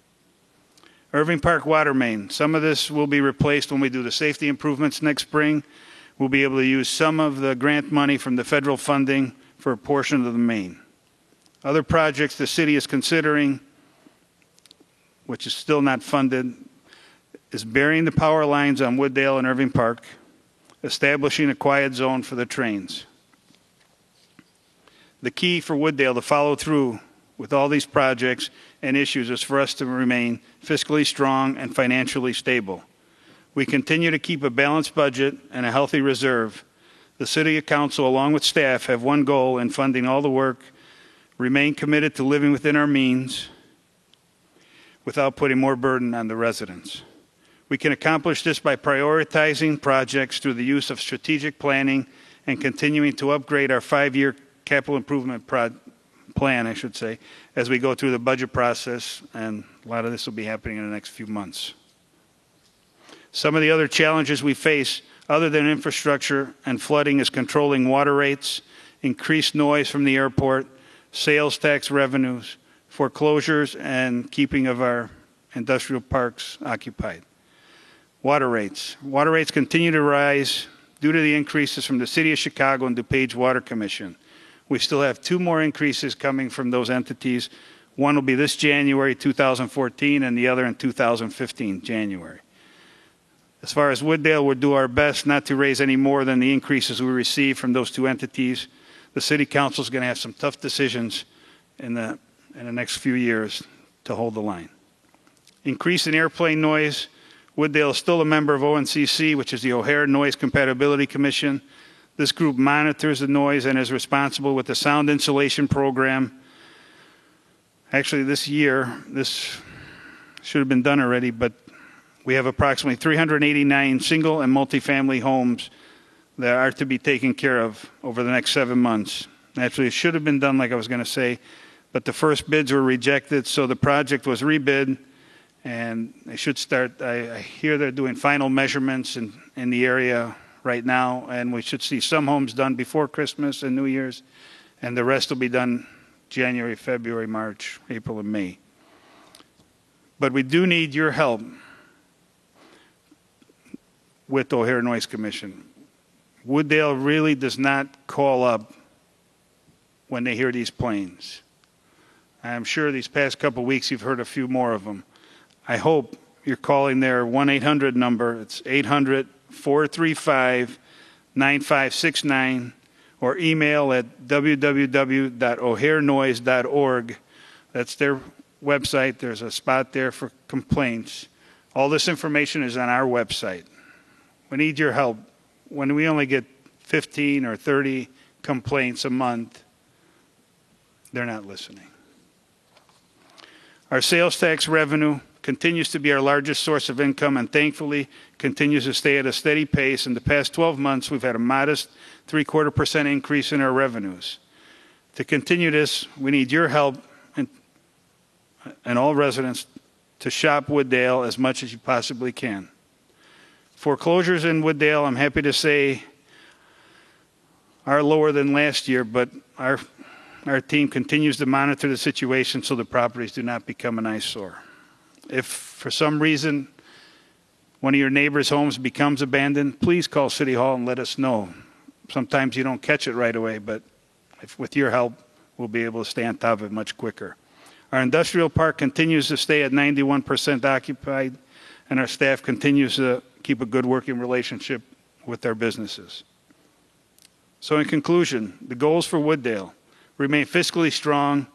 Irving Park water main. Some of this will be replaced when we do the safety improvements next spring. We'll be able to use some of the grant money from the federal funding for a portion of the main. Other projects the city is considering, which is still not funded, is burying the power lines on Wooddale and Irving Park, establishing a quiet zone for the trains. The key for Wooddale to follow through with all these projects and issues is for us to remain fiscally strong and financially stable. We continue to keep a balanced budget and a healthy reserve. The City Council, along with staff, have one goal in funding all the work: remain committed to living within our means without putting more burden on the residents. We can accomplish this by prioritizing projects through the use of strategic planning and continuing to upgrade our 5-year capital improvement plan, as we go through the budget process, and a lot of this will be happening in the next few months. Some of the other challenges we face, other than infrastructure and flooding, is controlling water rates, increased noise from the airport, sales tax revenues, foreclosures, and keeping of our industrial parks occupied. Water rates. Water rates continue to rise due to the increases from the City of Chicago and DuPage Water Commission. We still have 2 more increases coming from those entities. One will be this January 2014 and the other in 2015 January. As far as Wooddale, we'll do our best not to raise any more than the increases we receive from those 2 entities. The City Council is going to have some tough decisions in the next few years to hold the line. Increase in airplane noise. Wooddale is still a member of ONCC, which is the O'Hare Noise Compatibility Commission. This group monitors the noise and is responsible with the sound insulation program. Actually, this year, this should have been done already, but we have approximately 389 single and multifamily homes that are to be taken care of over the next 7 months. Actually, it should have been done, like I was going to say, but the first bids were rejected, so the project was rebid, and they should start. I hear they're doing final measurements in the area right now, and we should see some homes done before Christmas and New Year's, and the rest will be done January, February, March, April, and May. But we do need your help with the O'Hare Noise Commission. Wooddale really does not call up when they hear these planes. I'm sure these past couple weeks you've heard a few more of them. I hope you're calling their 1-800 number. It's 800-435-9569, or email at www.oharenoise.org. That's their website. There's a spot there for complaints. All this information is on our website. We need your help. When we only get 15 or 30 complaints a month, they're not listening. Our sales tax revenue continues to be our largest source of income and thankfully continues to stay at a steady pace. In the past 12 months, we've had a modest 0.75% increase in our revenues. To continue this, we need your help and all residents to shop Wooddale as much as you possibly can. Foreclosures in Wooddale, I'm happy to say, are lower than last year, but our team continues to monitor the situation so the properties do not become an eyesore. If for some reason one of your neighbor's homes becomes abandoned, please call City Hall and let us know. Sometimes you don't catch it right away, but with your help, we'll be able to stay on top of it much quicker. Our industrial park continues to stay at 91% occupied, and our staff continues to keep a good working relationship with their businesses. So in conclusion, the goals for Wooddale: remain fiscally strong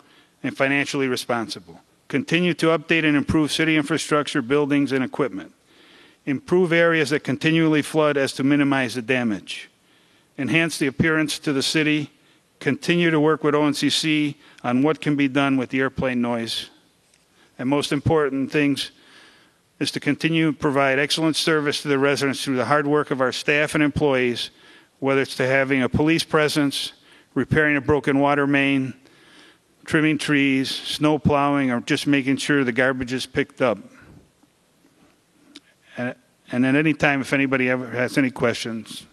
and financially responsible. Continue to update and improve city infrastructure, buildings, and equipment. Improve areas that continually flood as to minimize the damage. Enhance the appearance to the city. Continue to work with ONCC on what can be done with the airplane noise. And most important things is to continue to provide excellent service to the residents through the hard work of our staff and employees, whether it's to having a police presence, repairing a broken water main, trimming trees, snow plowing, or just making sure the garbage is picked up. And at any time, if anybody ever has any questions,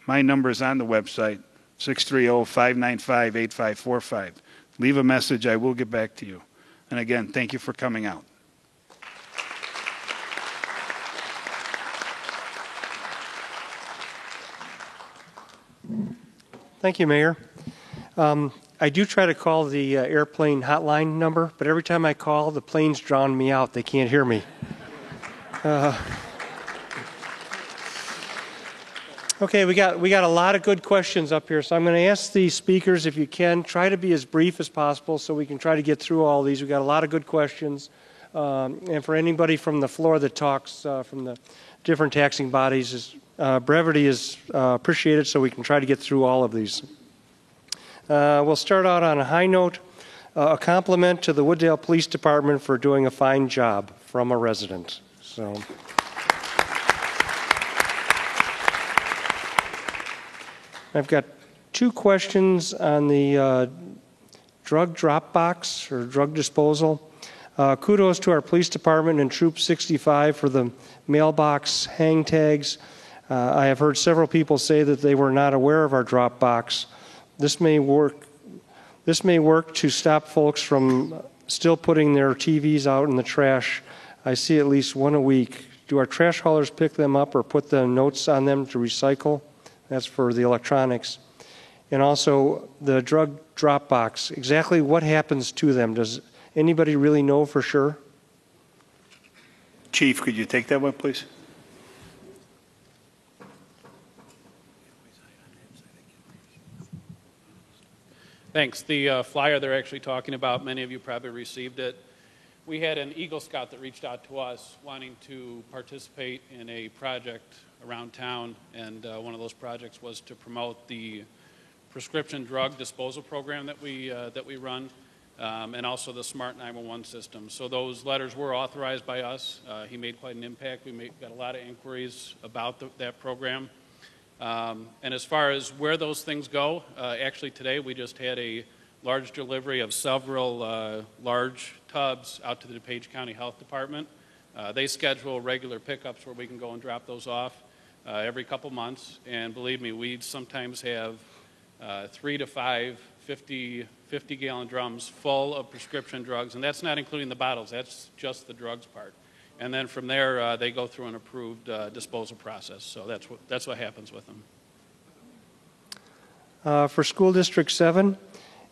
my number is on the website, 630-595-8545. Leave a message. I will get back to you. And again, thank you for coming out. Thank you, Mayor. I do try to call the airplane hotline number, but every time I call, the planes drown me out. They can't hear me. Okay, we got a lot of good questions up here, so I'm going to ask the speakers, if you can, try to be as brief as possible so we can try to get through all these. We've got a lot of good questions. And for anybody from the floor that talks from the different taxing bodies, brevity is appreciated so we can try to get through all of these. We'll start out on a high note. A compliment to the Wooddale Police Department for doing a fine job from a resident. So. I've got two questions on the drug drop box or drug disposal. Kudos to our police department and Troop 65 for the mailbox hang tags. I have heard several people say that they were not aware of our drop box. This may work to stop folks from still putting their TVs out in the trash. I see at least one a week. Do our trash haulers pick them up or put the notes on them to recycle? That's for the electronics. And also the drug drop box. Exactly what happens to them? Does anybody really know for sure? Chief, could you take that one, please? Thanks. The flyer they're actually talking about, many of you probably received it. We had an Eagle Scout that reached out to us wanting to participate in a project around town, and one of those projects was to promote the prescription drug disposal program that we run, and also the Smart 911 system. So those letters were authorized by us. He made quite an impact. We got a lot of inquiries about that program. And as far as where those things go, actually today we just had a large delivery of several large tubs out to the DuPage County Health Department. They schedule regular pickups where we can go and drop those off every couple months. And believe me, we sometimes have 3 to 5 50-gallon drums full of prescription drugs. And that's not including the bottles. That's just the drugs part. And then from there, they go through an approved disposal process. So that's what happens with them. For School District 7,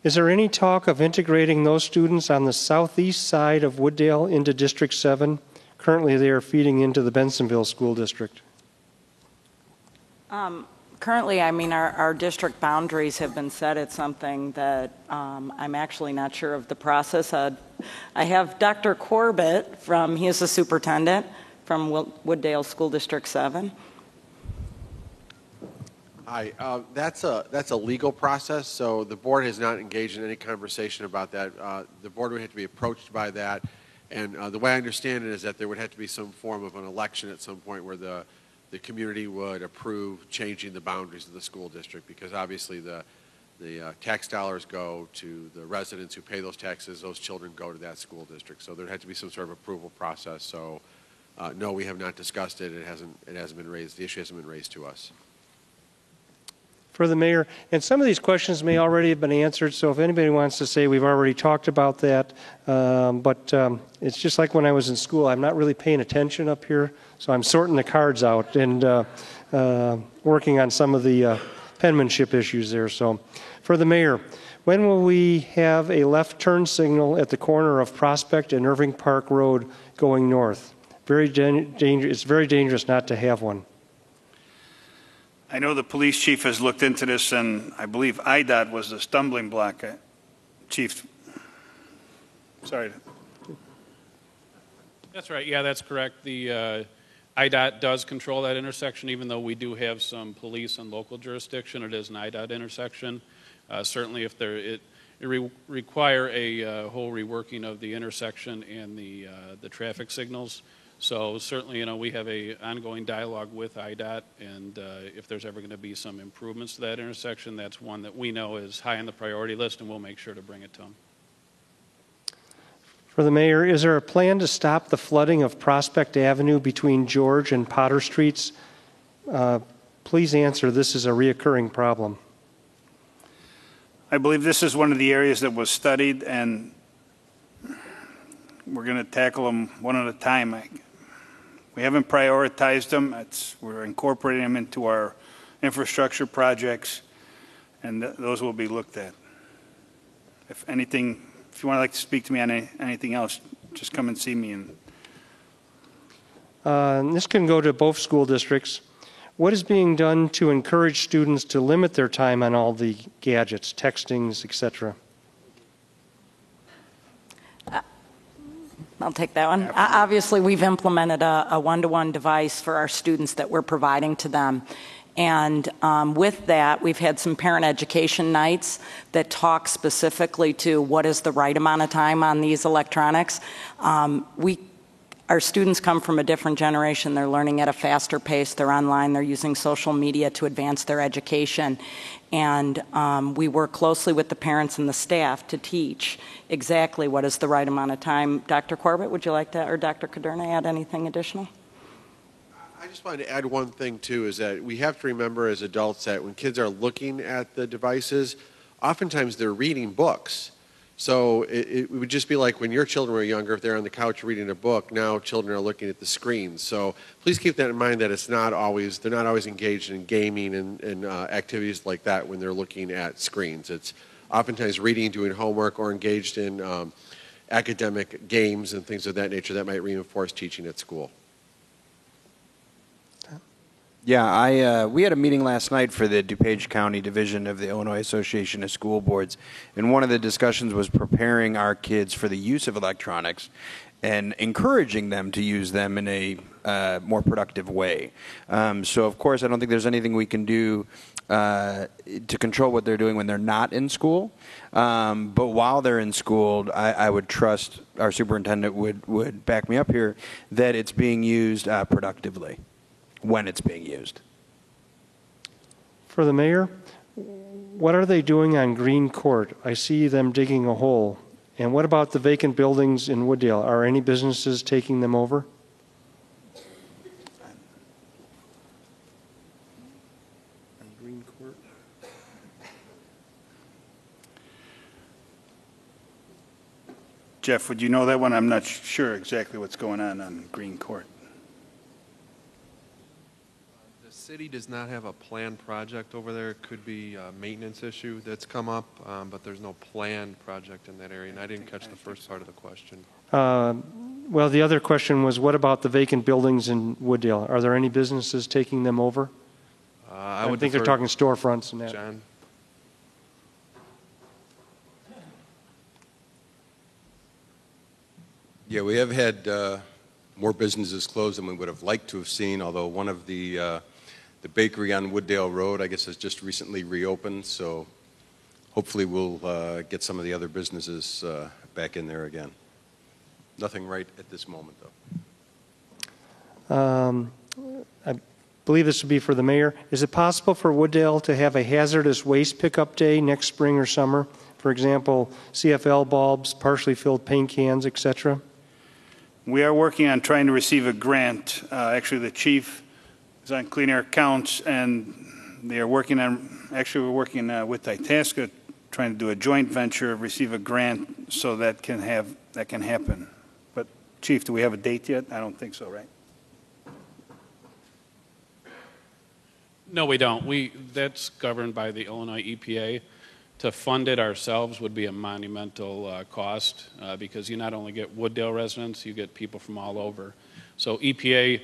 is there any talk of integrating those students on the southeast side of Wooddale into District 7? Currently, they are feeding into the Bensonville School District. Currently, I mean, our district boundaries have been set at something that I'm actually not sure of the process. I have Dr. Corbett he is the superintendent from Wooddale School District 7. Hi, that's a legal process, so the board has not engaged in any conversation about that. The board would have to be approached by that, and the way I understand it is that there would have to be some form of an election at some point where the community would approve changing the boundaries of the school district, because obviously the tax dollars go to the residents who pay those taxes. Those children go to that school district, so there had to be some sort of approval process. So, no, we have not discussed it. It hasn't been raised. The issue hasn't been raised to us. For the mayor, and some of these questions may already have been answered, so if anybody wants to say we've already talked about that, but it's just like when I was in school, I'm not really paying attention up here, so I'm sorting the cards out and working on some of the penmanship issues there. So for the mayor, when will we have a left turn signal at the corner of Prospect and Irving Park Road going north? It's very dangerous not to have one. I know the police chief has looked into this, and I believe IDOT was the stumbling block. Chief, sorry. That's right. Yeah, that's correct. The IDOT does control that intersection, even though we do have some police and local jurisdiction. It is an IDOT intersection. Certainly, if it require a whole reworking of the intersection and the traffic signals. So certainly, we have a ongoing dialogue with IDOT, and if there's ever going to be some improvements to that intersection, that's one that we know is high on the priority list, and we'll make sure to bring it to them. For the mayor, is there a plan to stop the flooding of Prospect Avenue between George and Potter Streets? Please answer. This is a reoccurring problem. I believe this is one of the areas that was studied, and we're going to tackle them one at a time. We haven't prioritized them. We're incorporating them into our infrastructure projects, and those will be looked at. If you want to speak to me on anything else, just come and see me. And this can go to both school districts. What is being done to encourage students to limit their time on all the gadgets, textings, etc.? I'll take that one. Obviously, we've implemented a one-to-one device for our students that we're providing to them. And with that, we've had some parent education nights that talk specifically to what is the right amount of time on these electronics. Our students come from a different generation. They're learning at a faster pace. They're online. They're using social media to advance their education. And we work closely with the parents and the staff to teach exactly what is the right amount of time. Dr. Corbett, would you like to, or Dr. Cadurna, add anything additional? I just wanted to add one thing, too, is that we have to remember as adults that when kids are looking at the devices, oftentimes they're reading books. So it would just be like when your children were younger, if they're on the couch reading a book, now children are looking at the screens. So please keep that in mind, that they're not always engaged in gaming and activities like that when they're looking at screens. It's oftentimes reading, doing homework, or engaged in academic games and things of that nature that might reinforce teaching at school. Yeah, we had a meeting last night for the DuPage County Division of the Illinois Association of School Boards, and one of the discussions was preparing our kids for the use of electronics and encouraging them to use them in a more productive way. So, of course, I don't think there's anything we can do to control what they're doing when they're not in school. But while they're in school, I would trust our superintendent would back me up here that it's being used productively when it's being used. For the mayor, what are they doing on Green Court? I see them digging a hole. And what about the vacant buildings in Wooddale? Are any businesses taking them over? On Green Court. Jeff, would you know that one? I'm not sure exactly what's going on Green Court. The city does not have a planned project over there. It could be a maintenance issue that's come up, but there's no planned project in that area. And I didn't catch the first part of the question. Well, the other question was, what about the vacant buildings in Wooddale? Are there any businesses taking them over? I think they're talking storefronts and that. John? Yeah, we have had more businesses closed than we would have liked to have seen, although one of the bakery on Wooddale Road, I guess, has just recently reopened, so hopefully we'll get some of the other businesses back in there again. Nothing right at this moment, though. I believe this would be for the mayor. Is it possible for Wooddale to have a hazardous waste pickup day next spring or summer? For example, CFL bulbs, partially filled paint cans, etc.? We are working on trying to receive a grant. Actually, the chief is on Clean Air Counts, and They are working on, actually we're working with Itasca, trying to do a joint venture, receive a grant so that can happen. But Chief, do we have a date yet? I don't think so, right? No, we don't. That's governed by the Illinois EPA. To fund it ourselves would be a monumental cost because you not only get Wooddale residents, you get people from all over. So EPA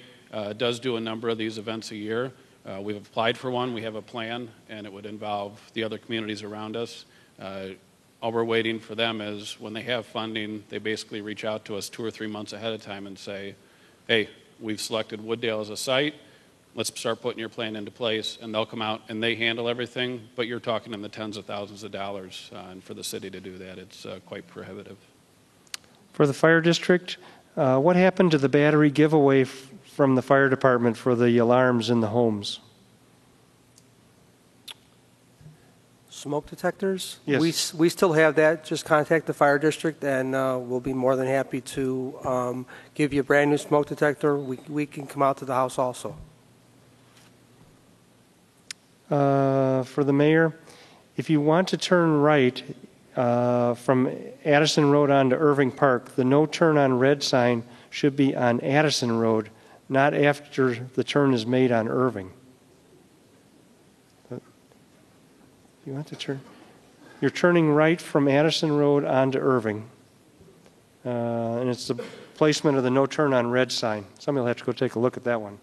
does do a number of these events a year. We've applied for one. We have a plan, and it would involve the other communities around us. All we're waiting for them is when they have funding, they basically reach out to us 2 or 3 months ahead of time and say, hey, we've selected Wooddale as a site. Let's start putting your plan into place, and they'll come out and they handle everything, but you're talking in the tens of thousands of dollars, and for the city to do that, it's quite prohibitive. For the fire district, what happened to the battery giveaway from the fire department for the alarms in the homes? Smoke detectors? Yes. We still have that. Just contact the fire district, and we'll be more than happy to give you a brand new smoke detector. We can come out to the house also. For the mayor, if you want to turn right from Addison Road onto Irving Park, the no turn on red sign should be on Addison Road, not after the turn is made on Irving. You want to turn? You're turning right from Addison Road onto Irving, and it's the placement of the no turn on red sign. Somebody will have to go take a look at that one.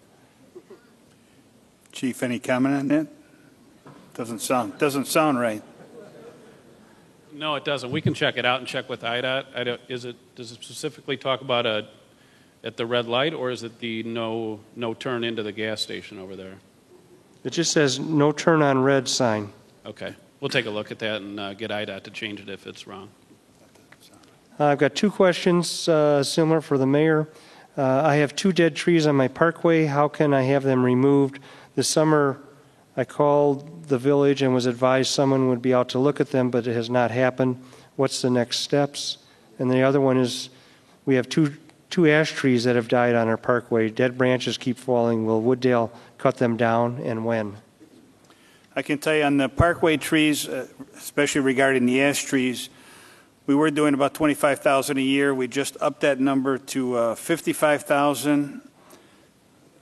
Chief, any comment on that? Doesn't sound right. No, it doesn't. We can check it out and check with IDOT. Does it specifically talk about at the red light, or is it the no turn into the gas station over there? It just says no turn on red sign. Okay. We'll take a look at that and get IDOT to change it if it's wrong. I've got 2 questions similar for the mayor. I have 2 dead trees on my parkway. How can I have them removed? This summer, I called the village and was advised someone would be out to look at them, but it has not happened. What's the next steps? And the other one is we have two ash trees that have died on our parkway. Dead branches keep falling. Will Wooddale cut them down, and when? I can tell you on the parkway trees, especially regarding the ash trees, we were doing about $25,000 a year. We just upped that number to $55,000.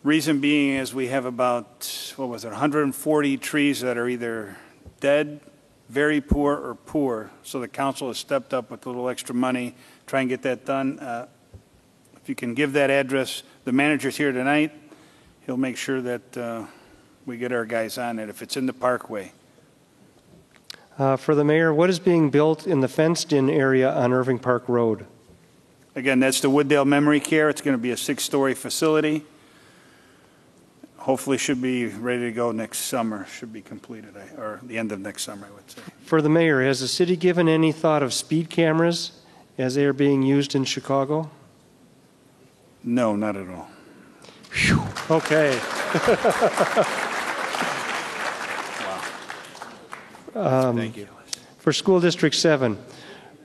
Reason being is we have about, 140 trees that are either dead, very poor, or poor. So the council has stepped up with a little extra money, try and get that done. If you can give that address, the manager's here tonight. He'll make sure that we get our guys on it if it's in the parkway. For the mayor, what is being built in the fenced-in area on Irving Park Road? Again, that's the Wooddale Memory Care. It's going to be a 6-story facility. Hopefully should be ready to go next summer, should be completed, or the end of next summer, I would say. For the mayor, has the city given any thought of speed cameras as they are being used in Chicago? No, not at all. Whew. Okay. Thank you. For School District 7,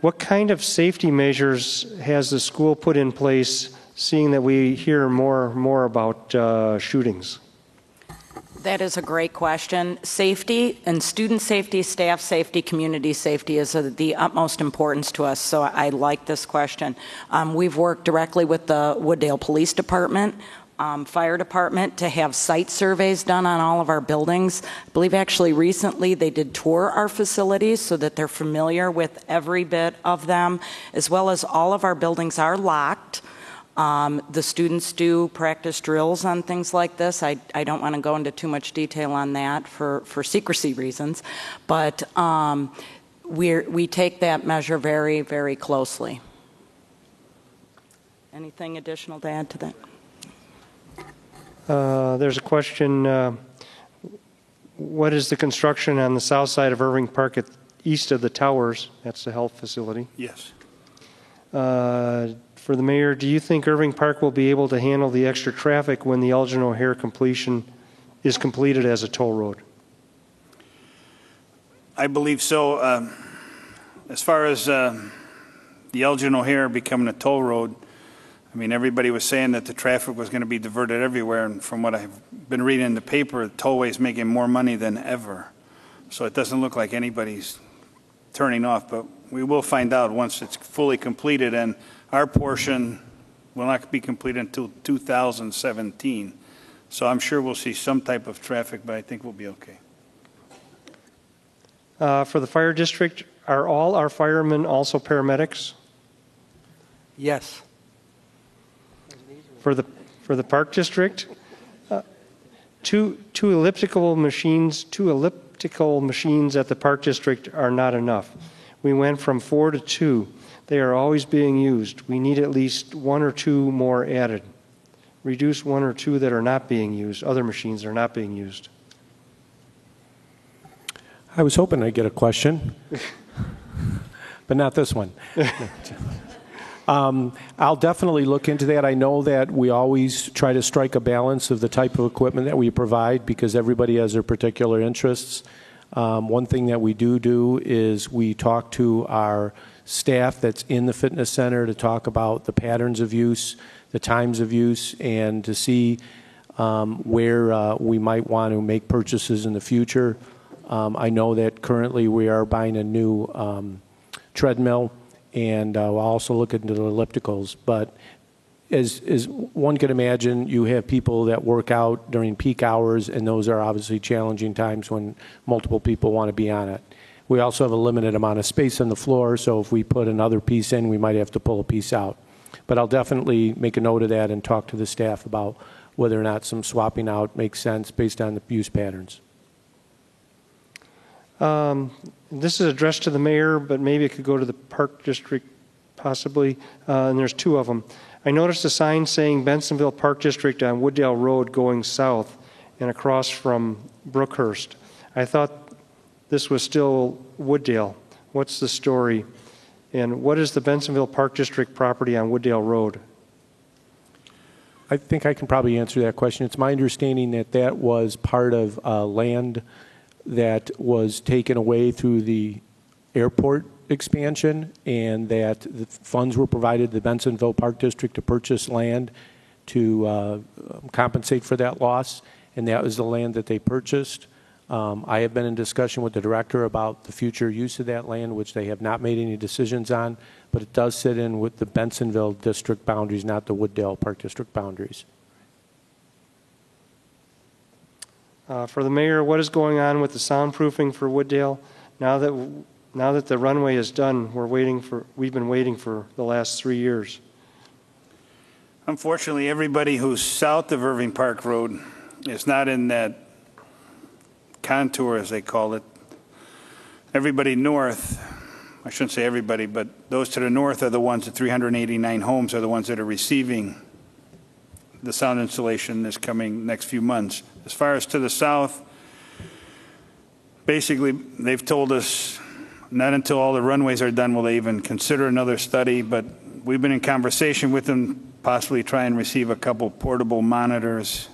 what kind of safety measures has the school put in place, seeing that we hear more about shootings? That is a great question. Safety and student safety, staff safety, community safety is of the utmost importance to us, so I like this question. We've worked directly with the Wooddale Police Department, fire department to have site surveys done on all of our buildings. I believe actually recently they did tour our facilities so that they're familiar with every bit of them, as well as all of our buildings are locked. The students do practice drills on things like this. I don't want to go into too much detail on that for secrecy reasons, but we take that measure very, very closely. Anything additional to add to that? There's a question, what is the construction on the south side of Irving Park east of the towers? That's the health facility. Yes. For the mayor, do you think Irving Park will be able to handle the extra traffic when the Elgin O'Hare completion is completed as a toll road? I believe so. As far as the Elgin O'Hare becoming a toll road, I mean, everybody was saying that the traffic was going to be diverted everywhere, and from what I've been reading in the paper, the tollway's making more money than ever. So it doesn't look like anybody's turning off, but we will find out once it's fully completed, and our portion will not be completed until 2017. So I'm sure we'll see some type of traffic, but I think we'll be okay. For the fire district, are all our firemen also paramedics? Yes. For the park district, two elliptical machines at the park district are not enough. We went from 4 to 2. They are always being used. We need at least 1 or 2 more added. Reduce 1 or 2 that are not being used. Other machines are not being used. I was hoping I'd get a question, but not this one. I'll definitely look into that. I know that we always try to strike a balance of the type of equipment that we provide because everybody has their particular interests. One thing that we do is we talk to our staff that's in the fitness center to talk about the patterns of use, the times of use, and to see where we might want to make purchases in the future. I know that currently we are buying a new treadmill, and we'll also look into the ellipticals. But as one can imagine, you have people that work out during peak hours, and those are obviously challenging times when multiple people want to be on it. We also have a limited amount of space on the floor, so if we put another piece in, we might have to pull a piece out. But I'll definitely make a note of that and talk to the staff about whether or not some swapping out makes sense based on the use patterns. This is addressed to the mayor, but maybe it could go to the park district possibly, and there's 2 of them. I noticed a sign saying Bensonville Park District on Wooddale Road going south and across from Brookhurst. I thought this was still Wooddale. What's the story? And what is the Bensonville Park District property on Wooddale Road? I think I can probably answer that question. It's my understanding that that was part of land that was taken away through the airport expansion, and that the funds were provided to the Bensonville Park District to purchase land to compensate for that loss, and that was the land that they purchased. I have been in discussion with the director about the future use of that land, which they have not made any decisions on, but it does sit in with the Bensonville district boundaries, not the Wooddale Park District boundaries. For the mayor, what is going on with the soundproofing for Wooddale? Now that the runway is done, we've been waiting for the last 3 years. Unfortunately, everybody who's south of Irving Park Road is not in that contour, as they call it. Everybody north, I shouldn't say everybody, but those to the north are the ones, the 389 homes are the ones that are receiving the sound installation this coming next few months. As far as to the south, basically they've told us not until all the runways are done will they even consider another study, but we've been in conversation with them, possibly try and receive a couple portable monitors,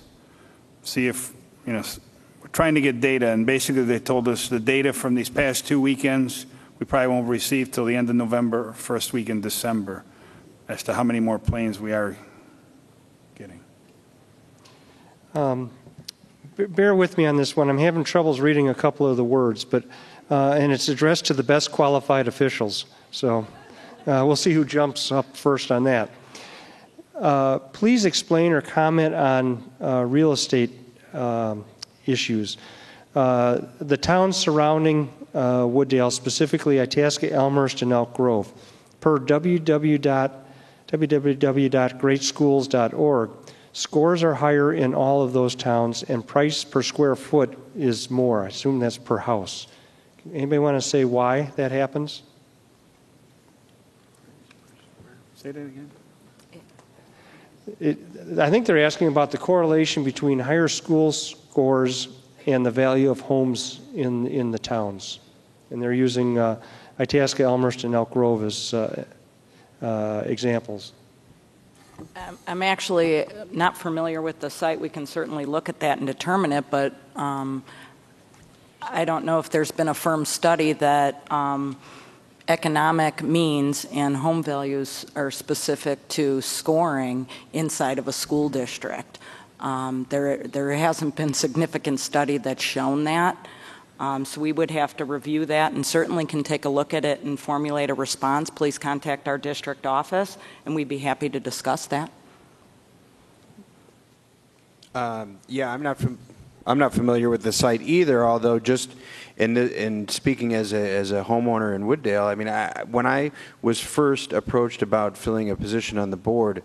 see if, we're trying to get data, and basically they told us the data from these past 2 weekends we probably won't receive till the end of November, first week in December, as to how many more planes we are getting. Bear with me on this one. I'm having troubles reading a couple of the words, but and it's addressed to the best qualified officials. So we'll see who jumps up first on that. Please explain or comment on real estate issues. The towns surrounding Wooddale, specifically Itasca, Elmhurst, and Elk Grove. Per www.greatschools.org, scores are higher in all of those towns, and price per square foot is more. I assume that's per house. Anybody want to say why that happens? Say that again. I think they're asking about the correlation between higher school scores and the value of homes in the towns. And they're using Itasca, Elmhurst, and Elk Grove as examples. I'm actually not familiar with the site. We can certainly look at that and determine it, but I don't know if there's been a firm study that economic means and home values are specific to scoring inside of a school district. There hasn't been significant study that's shown that. So we would have to review that and certainly can take a look at it and formulate a response. Please contact our district office and we'd be happy to discuss that. Yeah, I'm not familiar with the site either, although just in speaking as a homeowner in Wooddale, I mean, when I was first approached about filling a position on the board,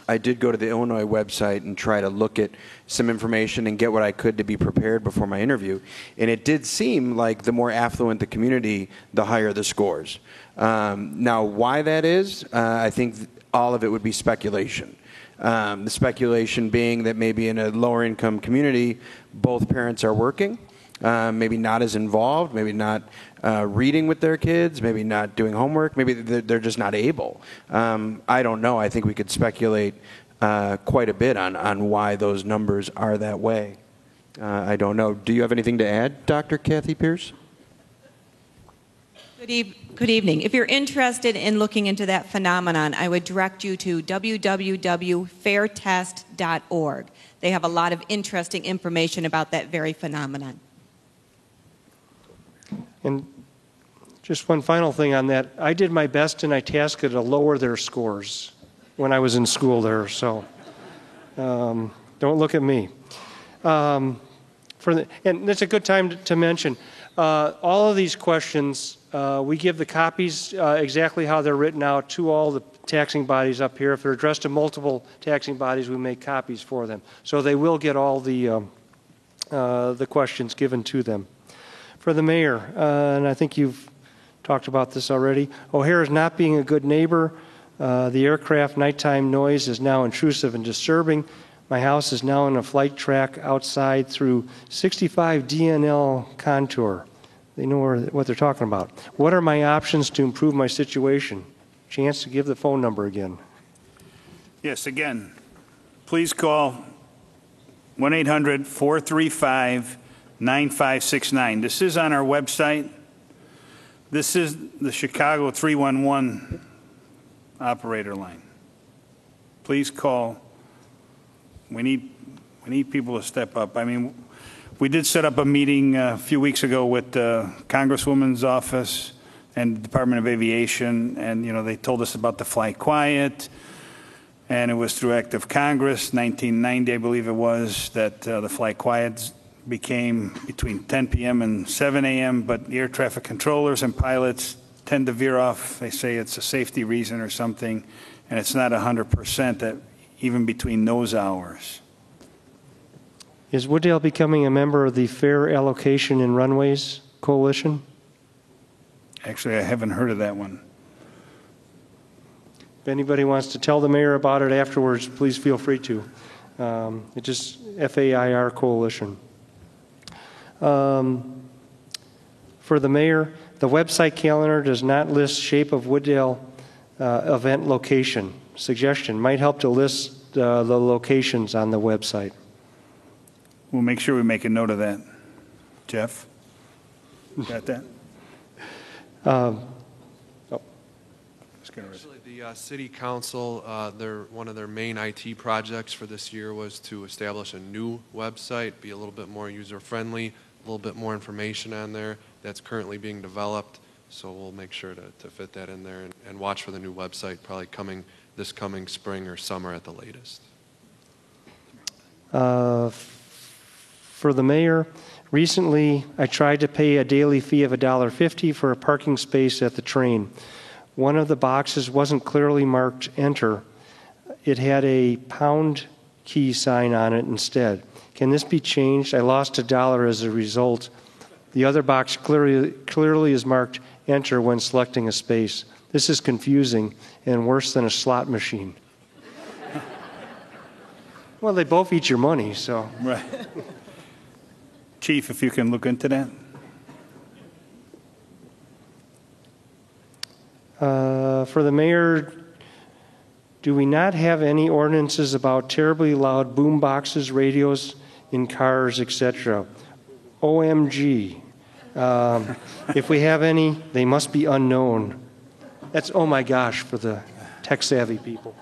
I did go to the Illinois website and try to look at some information and get what I could to be prepared before my interview. And it did seem like the more affluent the community, the higher the scores. Now, why that is, I think all of it would be speculation. The speculation being that maybe in a lower income community, both parents are working, maybe not as involved, maybe not reading with their kids, maybe not doing homework, maybe they're just not able. I don't know. I think we could speculate quite a bit on why those numbers are that way. I don't know. Do you have anything to add, Dr. Kathy Pierce? Good evening. If you're interested in looking into that phenomenon, I would direct you to www.fairtest.org. They have a lot of interesting information about that very phenomenon. And just one final thing on that. I did my best in Itasca to lower their scores when I was in school there, so don't look at me. And it's a good time to mention, all of these questions, we give the copies exactly how they're written out to all the taxing bodies up here. If they're addressed to multiple taxing bodies, we make copies for them. So they will get all the questions given to them. For the mayor, and I think you've talked about this already, O'Hare is not being a good neighbor. The aircraft nighttime noise is now intrusive and disturbing. My house is now on a flight track outside through 65 DNL contour. They know what they're talking about. What are my options to improve my situation? Chance to give the phone number again. Yes, again, please call 1-800-435-9569. This is on our website. This is the Chicago 311 operator line. Please call. We need people to step up. I mean, we did set up a meeting a few weeks ago with the Congresswoman's office and the Department of Aviation, and they told us about the Fly Quiet, and it was through Act of Congress, 1990, I believe it was, that the Fly Quiet became between 10 p.m. and 7 a.m., but the air traffic controllers and pilots tend to veer off. They say it's a safety reason or something, and it's not 100% that even between those hours. Is Wooddale becoming a member of the Fair Allocation in Runways Coalition? Actually, I haven't heard of that one. If anybody wants to tell the mayor about it afterwards, please feel free to. It's just FAIR Coalition. For the mayor, the website calendar does not list Shape of Wooddale event location. Suggestion might help to list the locations on the website. We'll make sure we make a note of that. Jeff, got that? Actually, the City Council, one of their main IT projects for this year was to establish a new website, be a little bit more user-friendly, a little bit more information on there. That's currently being developed, so we'll make sure to fit that in there and watch for the new website, probably this coming spring or summer at the latest. For the mayor, recently I tried to pay a daily fee of $1.50 for a parking space at the train. One of the boxes wasn't clearly marked enter. It had a pound key sign on it instead. Can this be changed? I lost $1 as a result. The other box clearly is marked enter when selecting a space. This is confusing and worse than a slot machine. Well, they both eat your money, so. Right. Chief, if you can look into that. For the mayor, do we not have any ordinances about terribly loud boom boxes, radios in cars, etc.? OMG. If we have any, they must be unknown. That's, oh my gosh, for the tech-savvy people.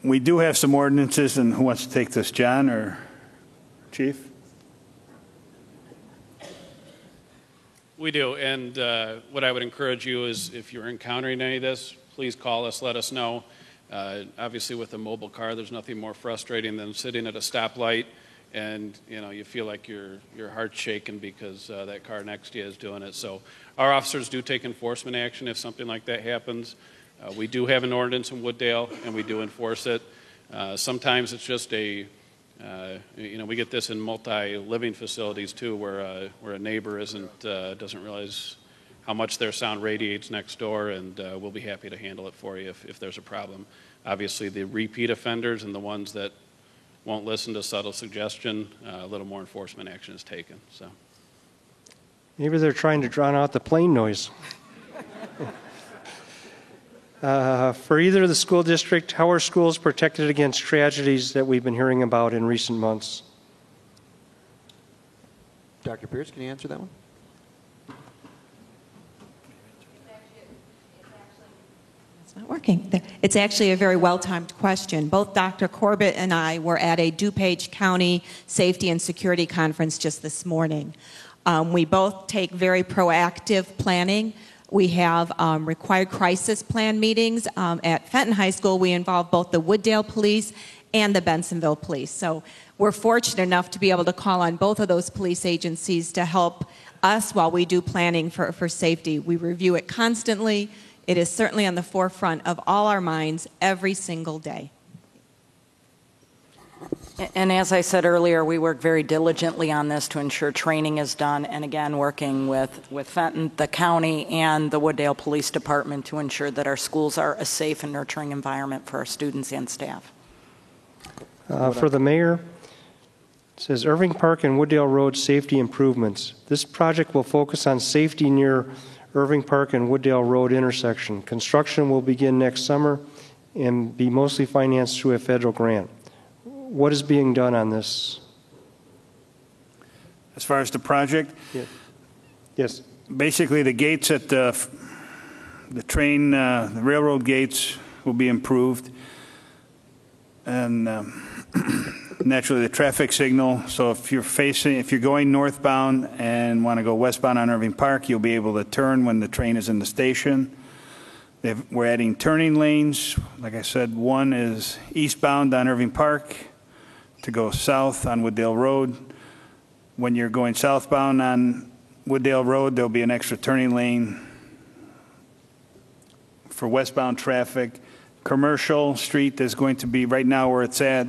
We do have some ordinances, and who wants to take this, John or Chief? We do, and what I would encourage you is if you're encountering any of this, please call us, let us know. Obviously, with a mobile car, there's nothing more frustrating than sitting at a stoplight and you feel like your heart's shaking because that car next to you is doing it. So our officers do take enforcement action if something like that happens. We do have an ordinance in Wooddale, and we do enforce it. Sometimes it's just we get this in multi-living facilities too, where a neighbor doesn't realize how much their sound radiates next door, and we'll be happy to handle it for you if there's a problem. Obviously, the repeat offenders and the ones that won't listen to subtle suggestion, a little more enforcement action is taken. So maybe they're trying to drown out the plane noise. For either of the school district, how are schools protected against tragedies that we've been hearing about in recent months? Dr. Pierce, can you answer that one? It's not working. It's actually a very well-timed question. Both Dr. Corbett and I were at a DuPage County Safety and Security Conference just this morning. We both take very proactive planning. We have required crisis plan meetings. At Fenton High School, we involve both the Wooddale Police and the Bensonville Police. So we're fortunate enough to be able to call on both of those police agencies to help us while we do planning for safety. We review it constantly. It is certainly on the forefront of all our minds every single day. And as I said earlier, we work very diligently on this to ensure training is done, and again, working with Fenton, the county, and the Wooddale Police Department to ensure that our schools are a safe and nurturing environment for our students and staff. For the mayor, it says Irving Park and Wooddale Road safety improvements. This project will focus on safety near Irving Park and Wooddale Road intersection. Construction will begin next summer and be mostly financed through a federal grant. What is being done on this? As far as the project? Yes. Basically, the gates at the train, the railroad gates will be improved. And naturally, the traffic signal. So if you're going northbound and want to go westbound on Irving Park, you'll be able to turn when the train is in the station. We're adding turning lanes. Like I said, one is eastbound on Irving Park to go south on Wooddale Road. When you're going southbound on Wooddale Road, there'll be an extra turning lane for westbound traffic. Commercial Street is going to be right now where it's at.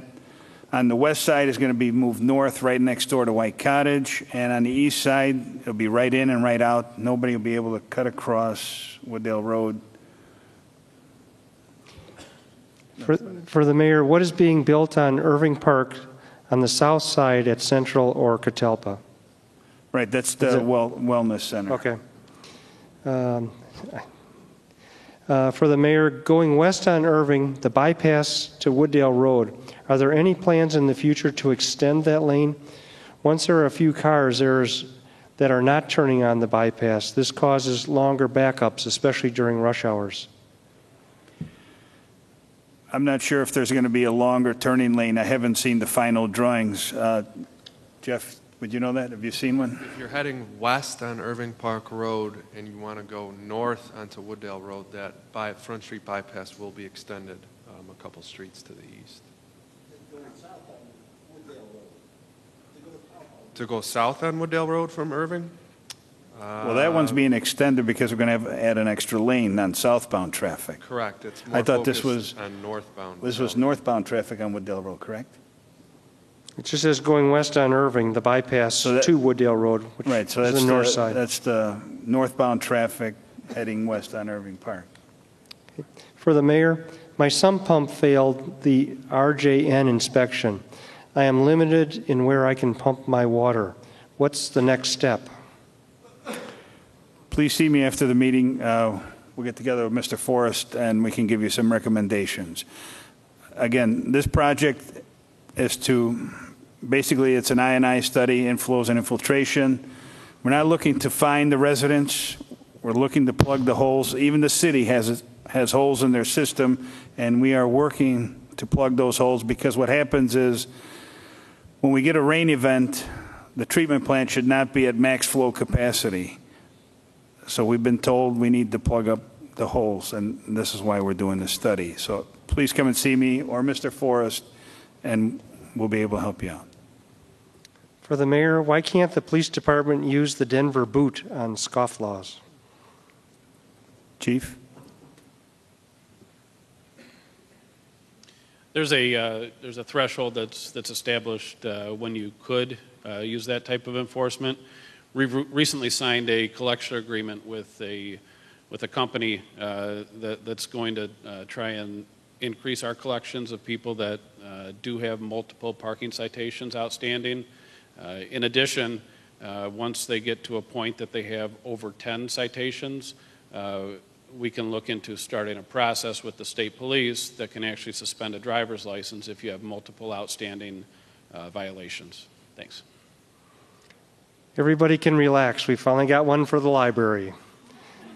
On the west side is going to be moved north right next door to White Cottage, and on the east side it'll be right in and right out. Nobody will be able to cut across Wooddale Road. For the mayor, what is being built on Irving Park on the south side at Central or Catalpa? Right, that's the wellness center. Okay. For the mayor, going west on Irving, the bypass to Wooddale Road, are there any plans in the future to extend that lane? Once there are a few cars that are not turning on the bypass, this causes longer backups, especially during rush hours. I'm not sure if there's going to be a longer turning lane. I haven't seen the final drawings. Jeff, would you know that? Have you seen one? If you're heading west on Irving Park Road and you want to go north onto Wooddale Road, that Front Street bypass will be extended a couple streets to the east. To go south on Wooddale Road from Irving? Well, that one's being extended because we're going to add an extra lane on southbound traffic. Correct. It's more I thought this was on northbound. This was northbound traffic on Wooddale Road, correct? It just says going west on Irving, the bypass to Wooddale Road, which right, so is that's the north side. That's the northbound traffic heading west on Irving Park. For the mayor, my sump pump failed the RJN inspection. I am limited in where I can pump my water. What's the next step? Please see me after the meeting. We'll get together with Mr. Forrest and we can give you some recommendations. Again, this project is basically it's an I&I study, inflows and infiltration. We're not looking to fine the residents. We're looking to plug the holes. Even the city has holes in their system, and we are working to plug those holes, because what happens is when we get a rain event, the treatment plant should not be at max flow capacity. So we've been told we need to plug up the holes, and this is why we're doing this study. So please come and see me or Mr. Forrest, and we'll be able to help you out. For the mayor, why can't the police department use the Denver boot on scofflaws? Chief? There's a threshold that's established when you could use that type of enforcement. We've recently signed a collection agreement with a company that's going to try and increase our collections of people that do have multiple parking citations outstanding. In addition, once they get to a point that they have over 10 citations, we can look into starting a process with the state police that can actually suspend a driver's license if you have multiple outstanding violations. Thanks. Everybody can relax. We finally got one for the library.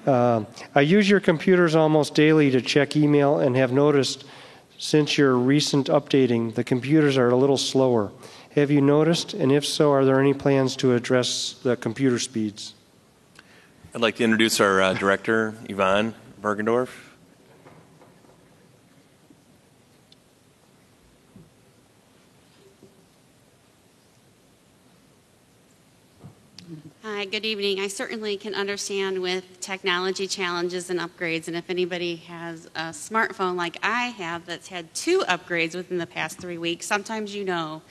I use your computers almost daily to check email and have noticed since your recent updating, the computers are a little slower. Have you noticed? And if so, are there any plans to address the computer speeds? I'd like to introduce our director, Yvonne Bergendorf. Hi, good evening. I certainly can understand with technology challenges and upgrades, and if anybody has a smartphone like I have that's had 2 upgrades within the past 3 weeks, sometimes you know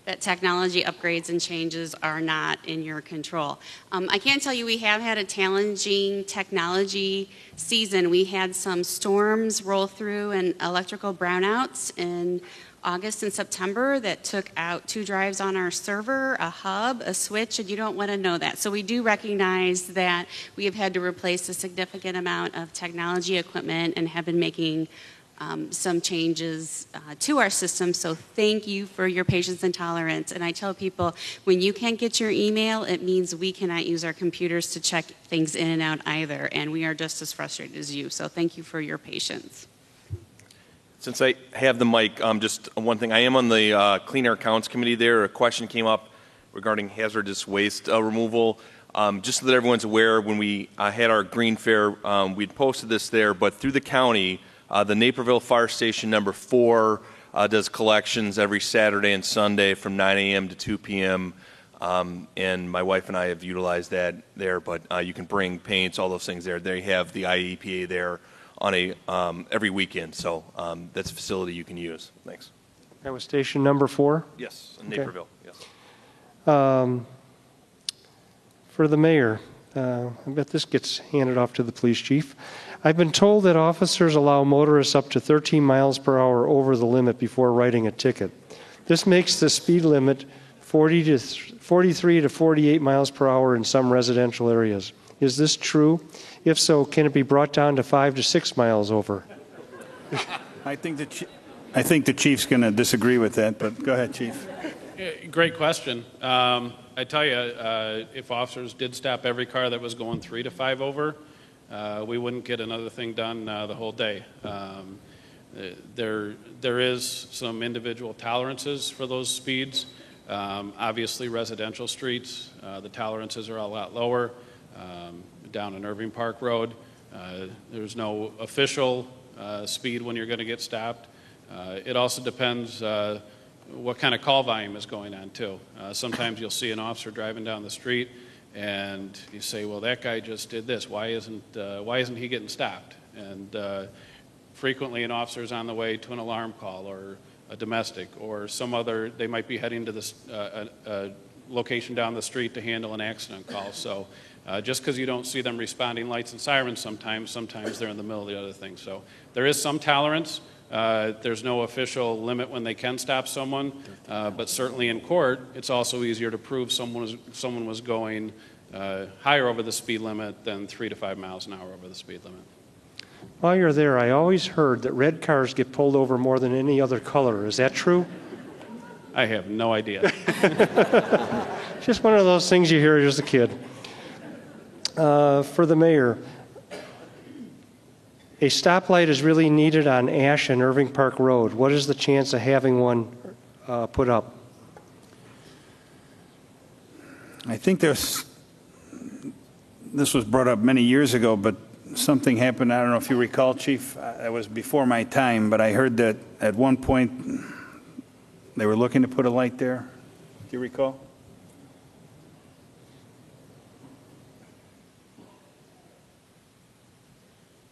that technology upgrades and changes are not in your control. I can tell you we have had a challenging technology season. We had some storms roll through and electrical brownouts in August and September that took out 2 drives on our server, a hub, a switch, and you don't want to know that. So we do recognize that we have had to replace a significant amount of technology equipment and have been making some changes to our system. So thank you for your patience and tolerance. And I tell people, when you can't get your email, it means we cannot use our computers to check things in and out either. And we are just as frustrated as you. So thank you for your patience. Since I have the mic, just one thing. I am on the Clean Air Accounts Committee there. A question came up regarding hazardous waste removal. Just so that everyone's aware, when we had our Green Fair, we'd posted this there, but through the county, the Naperville Fire Station number 4 does collections every Saturday and Sunday from 9 a.m. to 2 p.m. And my wife and I have utilized that there, but you can bring paints, all those things there. They have the IEPA there on a every weekend, so that's a facility you can use. Thanks. That was station number 4? Yes, in Naperville, yes. For the mayor, I bet this gets handed off to the police chief. I've been told that officers allow motorists up to 13 miles per hour over the limit before writing a ticket. This makes the speed limit 43 to 48 miles per hour in some residential areas. Is this true? If so, can it be brought down to 5 to 6 miles over? I think the chief's going to disagree with that, but go ahead, Chief. Great question. I tell you, if officers did stop every car that was going 3 to 5 over, we wouldn't get another thing done the whole day. There is some individual tolerances for those speeds. Obviously, residential streets, the tolerances are a lot lower. Down in Irving Park Road, there's no official speed when you're going to get stopped. It also depends what kind of call volume is going on too. Sometimes you'll see an officer driving down the street and you say, well, that guy just did this. Why isn't he getting stopped? And frequently an officer is on the way to an alarm call or a domestic or some other, they might be heading to this location down the street to handle an accident call. So just because you don't see them responding lights and sirens sometimes they're in the middle of the other thing. So there is some tolerance. There's no official limit when they can stop someone, but certainly in court, it's also easier to prove someone was going higher over the speed limit than 3 to 5 miles an hour over the speed limit. While you're there, I always heard that red cars get pulled over more than any other color. Is that true? I have no idea. Just one of those things you hear as a kid. For the mayor, a stoplight is really needed on Ash and Irving Park Road. What is the chance of having one put up? I think this was brought up many years ago, but something happened. I don't know if you recall, Chief. It was before my time, but I heard that at one point they were looking to put a light there. Do you recall?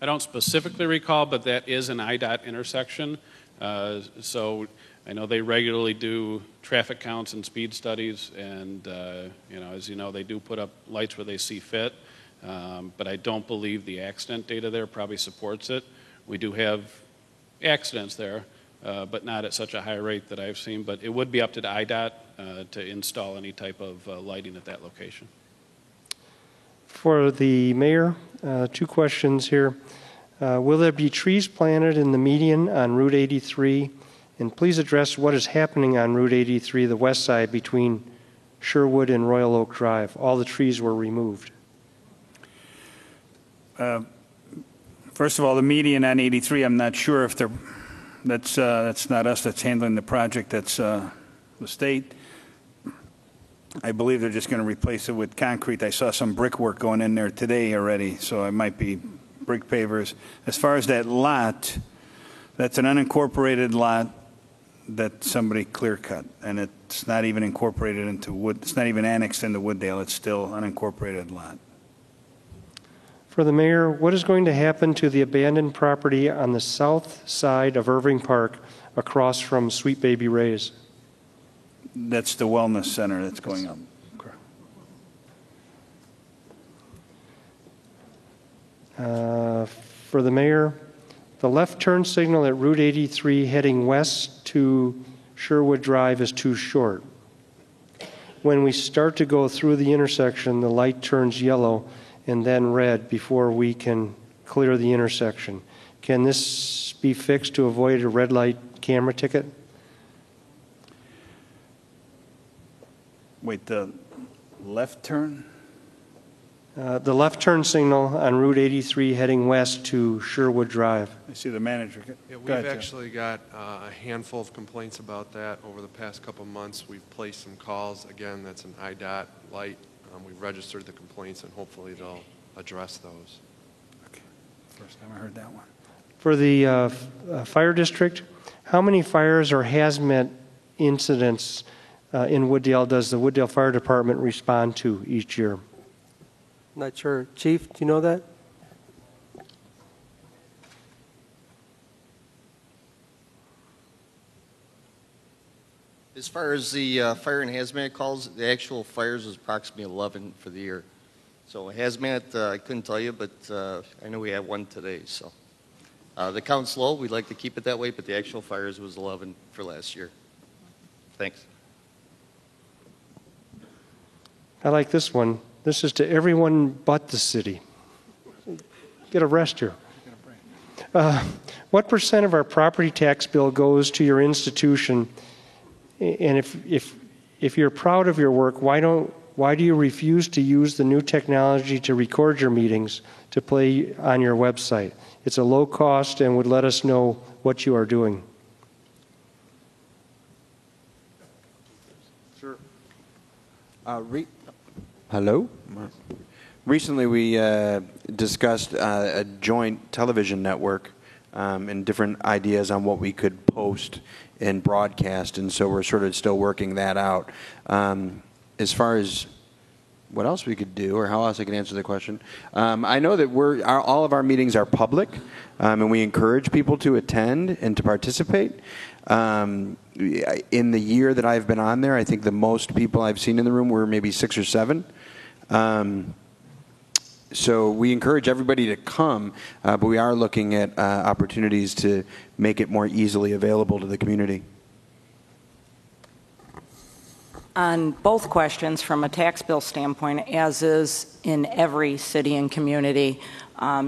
I don't specifically recall, but that is an IDOT intersection. So I know they regularly do traffic counts and speed studies, and as you know, they do put up lights where they see fit. But I don't believe the accident data there probably supports it. We do have accidents there, but not at such a high rate that I've seen. But it would be up to the IDOT to install any type of lighting at that location. For the mayor, 2 questions here. Will there be trees planted in the median on Route 83? And please address what is happening on Route 83, the west side between Sherwood and Royal Oak Drive. All the trees were removed. First of all, the median on 83, I'm not sure if that's not us that's handling the project. That's the state. I believe they're just going to replace it with concrete. I saw some brickwork going in there today already, so it might be brick pavers. As far as that lot, that's an unincorporated lot that somebody clear cut, and it's not even incorporated into Wood. It's not even annexed into Wooddale. It's still unincorporated lot. For the mayor, what is going to happen to the abandoned property on the south side of Irving Park across from Sweet Baby Ray's? That's the wellness center that's going up. For the mayor, the left turn signal at Route 83 heading west to Sherwood Drive is too short. When we start to go through the intersection, the light turns yellow and then red before we can clear the intersection. Can this be fixed to avoid a red light camera ticket? Wait, the left turn? The left turn signal on Route 83 heading west to Sherwood Drive. I see the manager. Yeah, we've actually got a handful of complaints about that over the past couple of months. We've placed some calls. Again, that's an IDOT light. We've registered the complaints, and hopefully they'll address those. Okay. First time I heard that one. For the fire district, how many fires or hazmat incidents in Wooddale does the Wooddale Fire Department respond to each year? Not sure. Chief, do you know that? As far as the fire and hazmat calls, the actual fires is approximately 11 for the year. So hazmat, I couldn't tell you, but I know we had one today. So the count's low. We'd like to keep it that way, but the actual fires was 11 for last year. Thanks. I like this one. This is to everyone but the city. Get a rest here. What % of our property tax bill goes to your institution? And if you're proud of your work, why do you refuse to use the new technology to record your meetings to play on your website? It's a low cost and would let us know what you are doing. Sure. Hello? Recently we discussed a joint television network and different ideas on what we could post and broadcast, and so we're sort of still working that out. As far as what else we could do or how else I can answer the question, I know that all of our meetings are public, and we encourage people to attend and to participate. In the year that I've been on there, I think the most people I've seen in the room were maybe 6 or 7. So we encourage everybody to come, but we are looking at opportunities to make it more easily available to the community. On both questions, from a tax bill standpoint, as is in every city and community,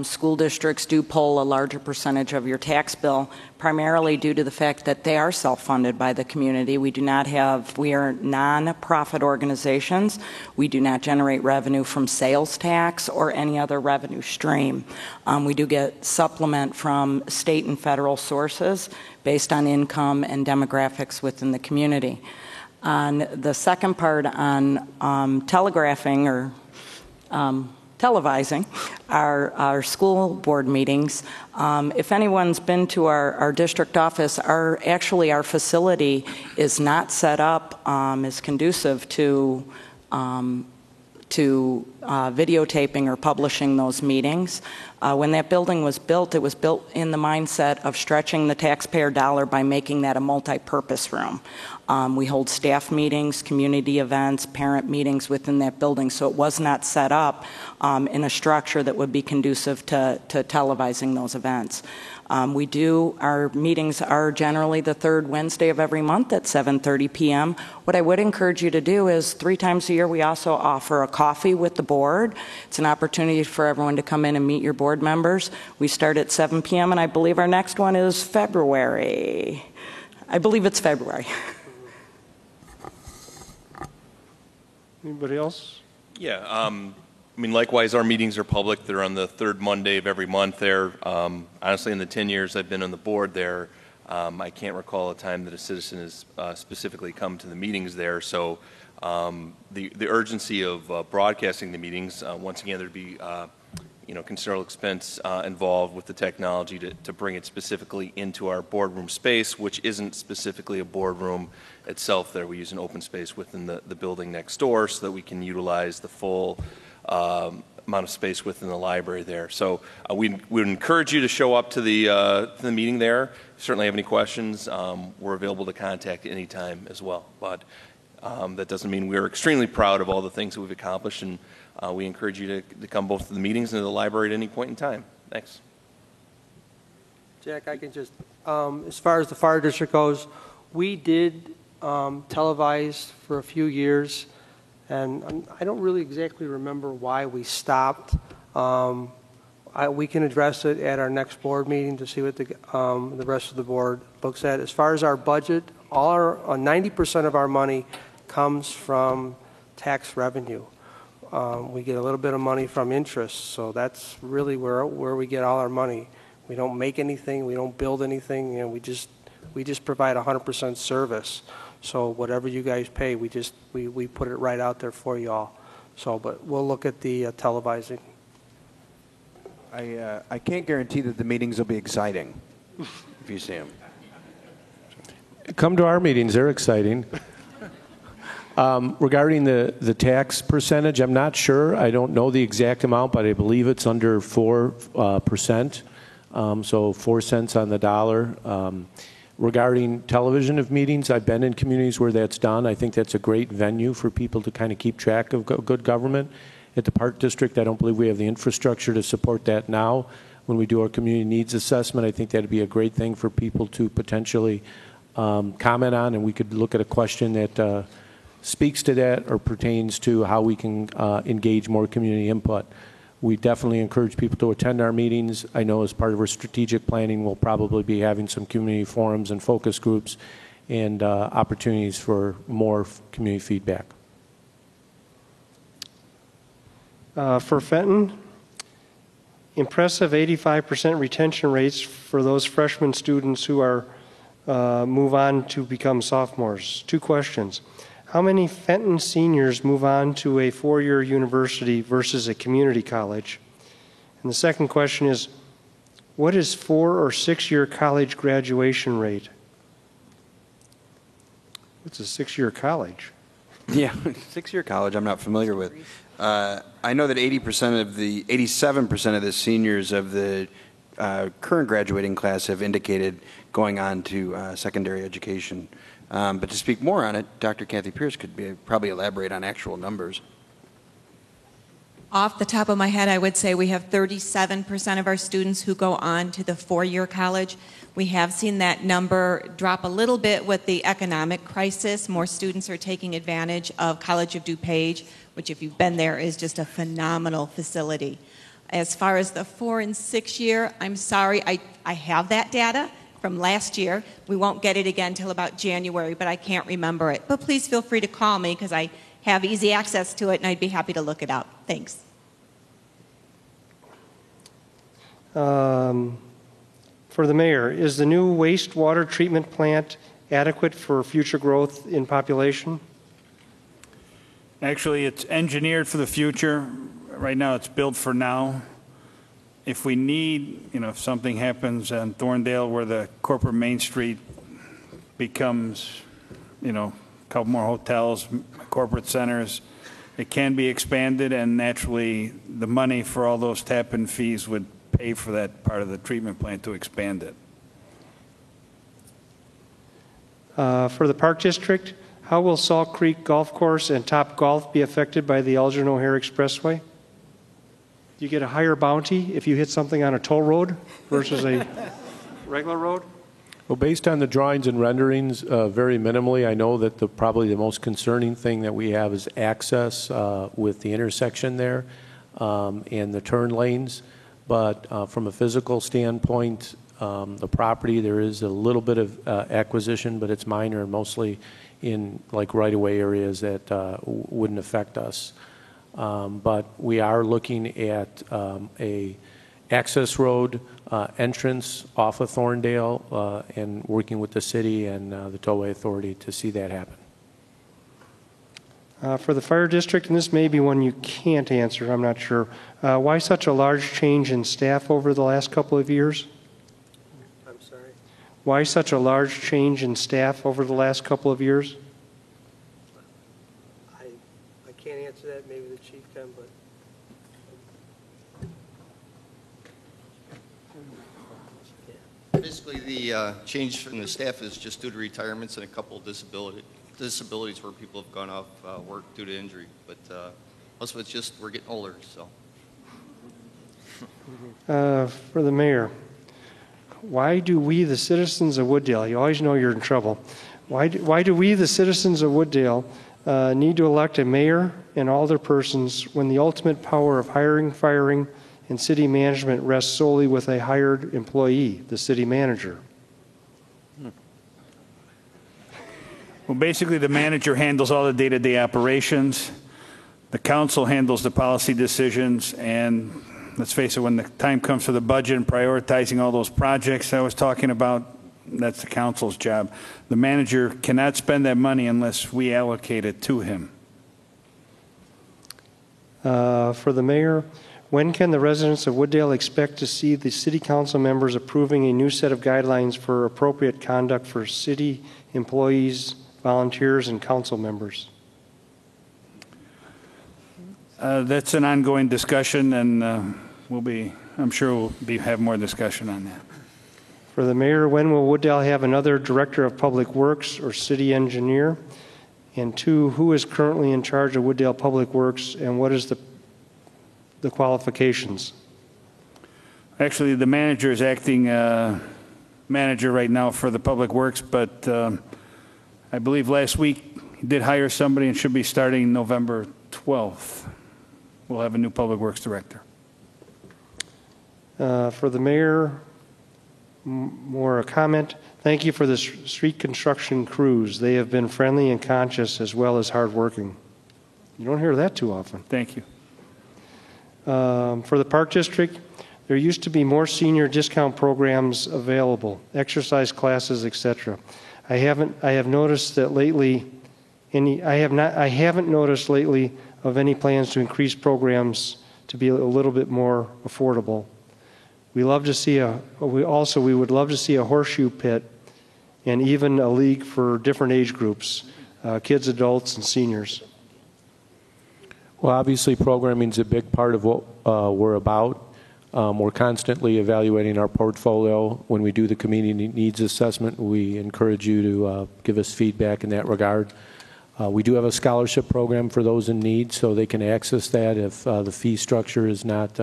school districts do pull a larger percentage of your tax bill, primarily due to the fact that they are self-funded by the community. We are non-profit organizations. We do not generate revenue from sales tax or any other revenue stream. We do get supplement from state and federal sources based on income and demographics within the community. On the second part on telegraphing or televising our school board meetings, if anyone's been to our district office, our facility is not set up as conducive to videotaping or publishing those meetings. When that building was built, it was built in the mindset of stretching the taxpayer dollar by making that a multi-purpose room. We hold staff meetings, community events, parent meetings within that building, so it was not set up in a structure that would be conducive to televising those events. Our meetings are generally the third Wednesday of every month at 7:30 p.m. What I would encourage you to do is 3 times a year we also offer a coffee with the board. It's an opportunity for everyone to come in and meet your board members. We start at 7 p.m. and I believe our next one is February. I believe it's February. Anybody else? Yeah. Likewise, our meetings are public. They're on the third Monday of every month there. Honestly, in the 10 years I've been on the board there, I can't recall a time that a citizen has specifically come to the meetings there. So the urgency of broadcasting the meetings, once again, there'd be considerable expense involved with the technology to bring it specifically into our boardroom space, which isn't specifically a boardroom itself there. We use an open space within the building next door so that we can utilize the full amount of space within the library there. So we would encourage you to show up to the meeting there. If you certainly have any questions, we're available to contact at any time as well. But that doesn't mean we're extremely proud of all the things that we've accomplished, and we encourage you to come both to the meetings and to the library at any point in time. Thanks. Jack, I can just, as far as the fire district goes, we did televise for a few years, and I don't really exactly remember why we stopped. We can address it at our next board meeting to see what the rest of the board looks at. As far as our budget, 90% of our money comes from tax revenue. We get a little bit of money from interest, so that's really where we get all our money. We don't make anything, we don't build anything, we just provide 100% service. So whatever you guys pay, we put it right out there for you all. So, but we'll look at the televising. I can't guarantee that the meetings will be exciting if you see them. Come to our meetings; they're exciting. Regarding the tax percentage, I'm not sure. I don't know the exact amount, but I believe it's under 4%. So 4 cents on the dollar. Regarding television of meetings, I've been in communities where that's done. I think that's a great venue for people to kind of keep track of good government. At the Park District, I don't believe we have the infrastructure to support that now. When we do our community needs assessment, I think that would be a great thing for people to potentially comment on, and we could look at a question that speaks to that or pertains to how we can engage more community input. We definitely encourage people to attend our meetings. I know as part of our strategic planning, we'll probably be having some community forums and focus groups and opportunities for more community feedback. For Fenton, impressive 85% retention rates for those freshman students who are move on to become sophomores. 2 questions. How many Fenton seniors move on to a 4-year university versus a community college? And the second question is, what is 4 or 6-year college graduation rate? What's a 6-year college? Yeah, 6-year college I'm not familiar with. I know that 87% of the seniors of the current graduating class have indicated going on to secondary education. But to speak more on it, Dr. Kathy Pierce could probably elaborate on actual numbers. Off the top of my head, I would say we have 37% of our students who go on to the four-year college. We have seen that number drop a little bit with the economic crisis. More students are taking advantage of College of DuPage, which if you've been there is just a phenomenal facility. As far as the 4 and 6 year, I'm sorry, I have that data from last year. We won't get it again till about January, but I can't remember it. But please feel free to call me because I have easy access to it and I'd be happy to look it up. Thanks. For the mayor, is the new wastewater treatment plant adequate for future growth in population? Actually, it's engineered for the future. Right now, it's built for now. If we need, if something happens on Thorndale where the corporate Main Street becomes, a couple more hotels, corporate centers, it can be expanded, and naturally, the money for all those tap-in fees would pay for that part of the treatment plant to expand it. For the Park District, how will Salt Creek Golf Course and Top Golf be affected by the Elgin O'Hare Expressway? Do you get a higher bounty if you hit something on a toll road versus a regular road? Well, based on the drawings and renderings, very minimally, I know that probably the most concerning thing that we have is access with the intersection there and the turn lanes. But from a physical standpoint, the property, there is a little bit of acquisition, but it's minor and mostly in like right-of-way areas that wouldn't affect us. But we are looking at a access road entrance off of Thorndale and working with the city and the Tollway Authority to see that happen. For the fire district, and this may be one you can't answer, I'm not sure. Why such a large change in staff over the last couple of years? I'm sorry? Why such a large change in staff over the last couple of years? I can't answer that. Maybe the chief can, but Basically, the change in the staff is just due to retirements and a couple of disabilities where people have gone off work due to injury. But most of it's just we're getting older, so. For the mayor, why do we, the citizens of Wooddale, you always know you're in trouble, why do we, the citizens of Wooddale, need to elect a mayor and alderpersons when the ultimate power of hiring, firing, and city management rests solely with a hired employee, the city manager? Well, basically, the manager handles all the day-to-day operations. The council handles the policy decisions, and let's face it, when the time comes for the budget and prioritizing all those projects I was talking about, that's the council's job. The manager cannot spend that money unless we allocate it to him. For the mayor, when can the residents of Wooddale expect to see the city council members approving a new set of guidelines for appropriate conduct for city employees, volunteers, and council members? That's an ongoing discussion, and I'm sure we'll have more discussion on that. For the mayor, when will Wooddale have another director of public works or city engineer? And 2, who is currently in charge of Wooddale Public Works, and what is the qualifications? Actually, the manager is acting manager right now for the public works, but I believe last week he did hire somebody and should be starting November 12th. We'll have a new public works director. For the mayor, more a comment. Thank you for the street construction crews. They have been friendly and conscious as well as hardworking. You don't hear that too often. Thank you. For the Park District, there used to be more senior discount programs available, exercise classes, etc. I haven't noticed lately of any plans to increase programs to be a little bit more affordable. We would love to see a horseshoe pit and even a league for different age groups, kids, adults, and seniors. Well, obviously, programming is a big part of what we're about. We're constantly evaluating our portfolio. When we do the community needs assessment, we encourage you to give us feedback in that regard. We do have a scholarship program for those in need, so they can access that if the fee structure is not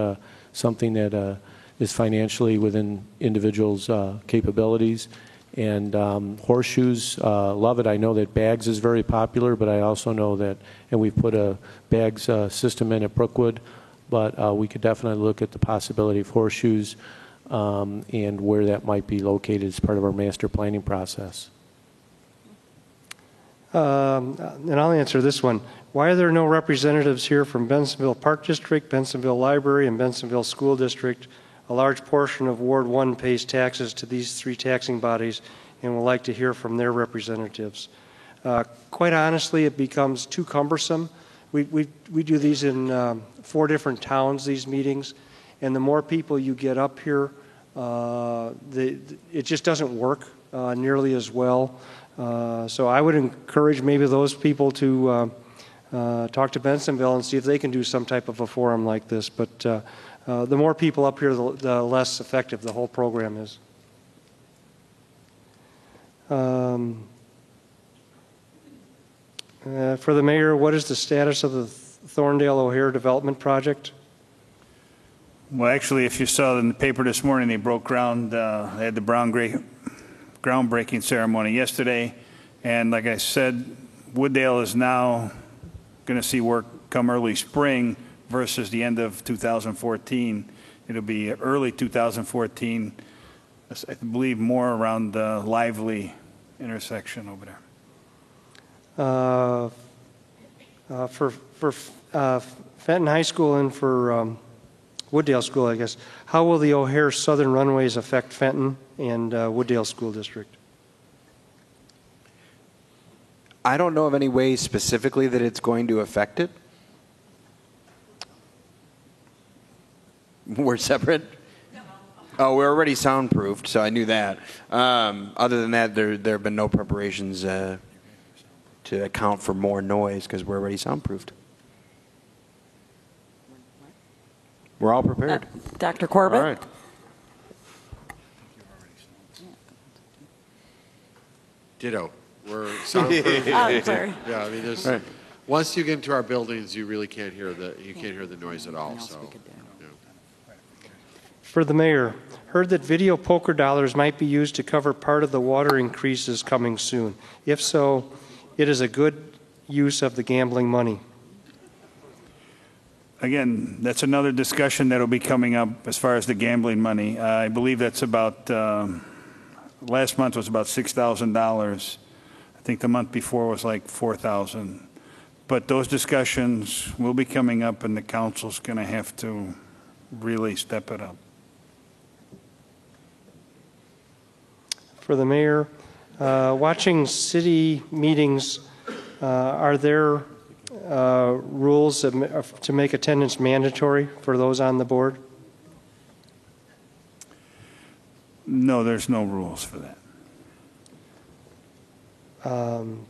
something that is financially within individuals' capabilities. And horseshoes, love it. I know that bags is very popular, but I also know that, and we've put a bags system in at Brookwood, but we could definitely look at the possibility of horseshoes and where that might be located as part of our master planning process. And I'll answer this one. Why are there no representatives here from Bensenville Park District, Bensenville Library, and Bensenville School District? A large portion of Ward 1 pays taxes to these three taxing bodies and would like to hear from their representatives. Quite honestly, it becomes too cumbersome. We do these in 4 different towns, these meetings, and the more people you get up here, it just doesn't work nearly as well. So I would encourage maybe those people to talk to Bensenville and see if they can do some type of a forum like this. But the more people up here, the less effective the whole program is. For the mayor, what is the status of the Thorndale O'Hare Development Project? Well, actually, if you saw in the paper this morning, they broke ground. They had the groundbreaking ceremony yesterday, and like I said, Wooddale is now going to see work come early spring versus the end of 2014. It'll be early 2014, I believe, more around the Lively intersection over there. For Fenton High School and for Wooddale School, I guess, how will the O'Hare Southern Runways affect Fenton and Wooddale School District? I don't know of any way specifically that it's going to affect it. We're separate? Oh, we're already soundproofed, so I knew that. Other than that, there have been no preparations to account for more noise because we're already soundproofed. We're all prepared. Dr. Corbett? All right. Ditto. We're soundproof. I'm sorry. Yeah, I mean, there's Right. once you get into our buildings, you really can't hear the noise at all. So, yeah. For the mayor, heard that video poker dollars might be used to cover part of the water increases coming soon. If so, it is a good use of the gambling money. Again, that's another discussion that'll be coming up as far as the gambling money. I believe that's about, last month was about $6,000. I think the month before was like $4,000. But those discussions will be coming up, and the council's going to have to really step it up. For the mayor, watching city meetings, are there rules to make attendance mandatory for those on the board? No, there's no rules for that. I'm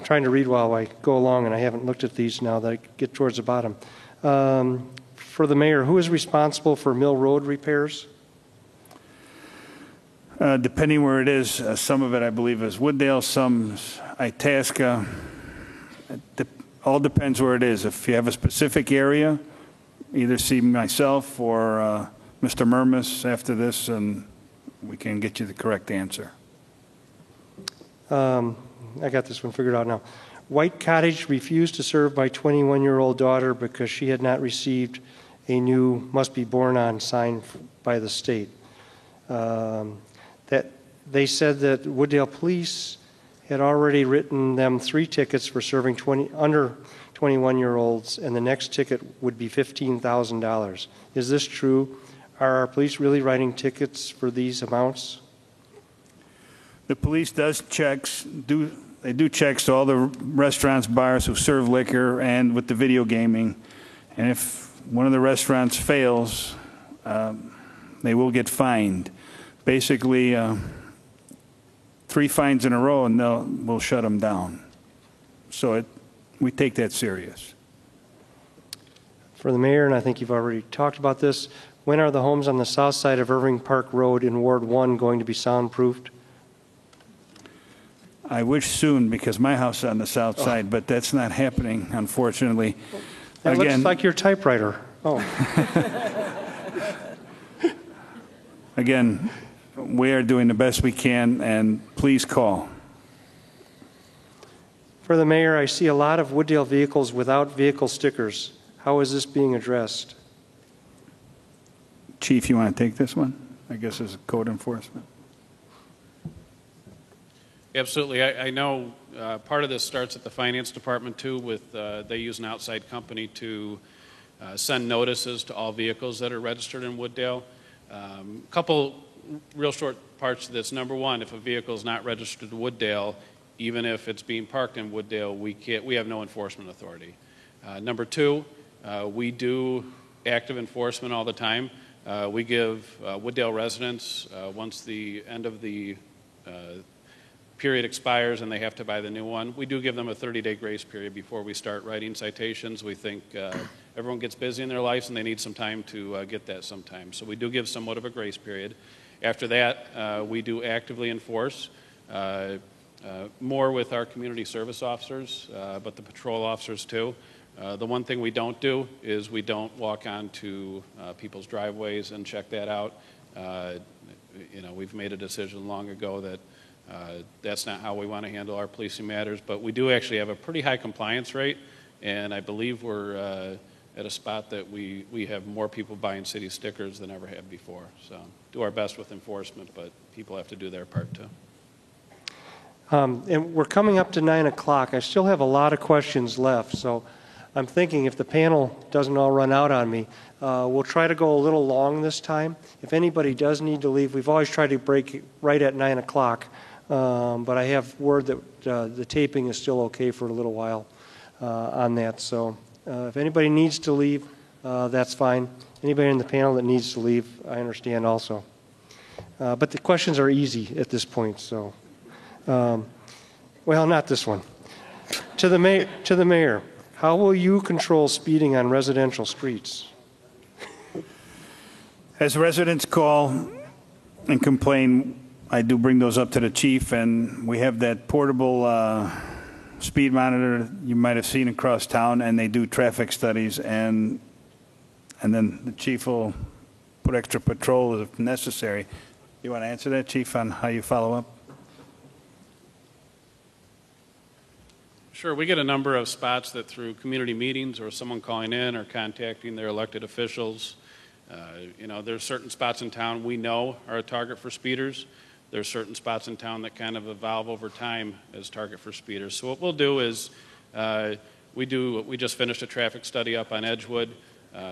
trying to read while I go along, and I haven't looked at these now that I get towards the bottom. For the mayor, who is responsible for Mill Road repairs? Depending where it is, some of it I believe is Wooddale, some is Itasca. It all depends where it is. If you have a specific area, either see myself or Mr. Murmas after this, and we can get you the correct answer. I got this one figured out now. White Cottage refused to serve my 21-year-old daughter because she had not received a new must be born on sign by the state. That they said that Wooddale Police had already written them 3 tickets for serving under 21-year-olds, and the next ticket would be $15,000. Is this true? Are our police really writing tickets for these amounts? The police does checks. They do checks to all the restaurants, bars who serve liquor, and with the video gaming. And if one of the restaurants fails, they will get fined. Basically, 3 fines in a row, and we'll shut them down. So we take that serious. For the mayor, and I think you've already talked about this, When are the homes on the south side of Irving Park Road in Ward 1 going to be soundproofed? I wish soon, because my house is on the south side, but that's not happening, unfortunately. That looks like your typewriter. Oh. Again, we are doing the best we can, and please call. For the mayor, I see a lot of Wooddale vehicles without vehicle stickers. How is this being addressed? Chief, you want to take this one? I guess as code enforcement. Absolutely. I know part of this starts at the finance department too, with they use an outside company to send notices to all vehicles that are registered in Wooddale. A couple real short parts to this. Number one, if a vehicle is not registered to Wooddale, even if it's being parked in Wooddale, we have no enforcement authority. Number two, we do active enforcement all the time. We give Wooddale residents, once the end of the period expires and they have to buy the new one, we do give them a 30-day grace period before we start writing citations. We think everyone gets busy in their lives and they need some time to get that sometimes. So we do give somewhat of a grace period. After that, we do actively enforce, more with our community service officers, but the patrol officers too. The one thing we don't do is we don't walk onto people's driveways and check that out. We've made a decision long ago that that's not how we want to handle our policing matters, but we do actually have a pretty high compliance rate, and I believe we're at a spot that we have more people buying city stickers than ever have before. So do our best with enforcement, but people have to do their part too. And we're coming up to 9 o'clock. I still have a lot of questions left, so I'm thinking if the panel doesn't all run out on me, we'll try to go a little long this time. If anybody does need to leave, we've always tried to break right at 9 o'clock, but I have word that the taping is still okay for a little while on that. So if anybody needs to leave, that's fine. Anybody in the panel that needs to leave, I understand also. But the questions are easy at this point, so. Well, not this one. To the mayor, how will you control speeding on residential streets? As residents call and complain, I do bring those up to the chief, and we have that portable speed monitor you might have seen across town, and they do traffic studies, and then the chief will put extra patrol if necessary. You want to answer that, Chief, on how you follow up? Sure. We get a number of spots that through community meetings or someone calling in or contacting their elected officials, there's certain spots in town we know are a target for speeders. There's certain spots in town that kind of evolve over time as target for speeders. So what we'll do is we just finished a traffic study up on Edgewood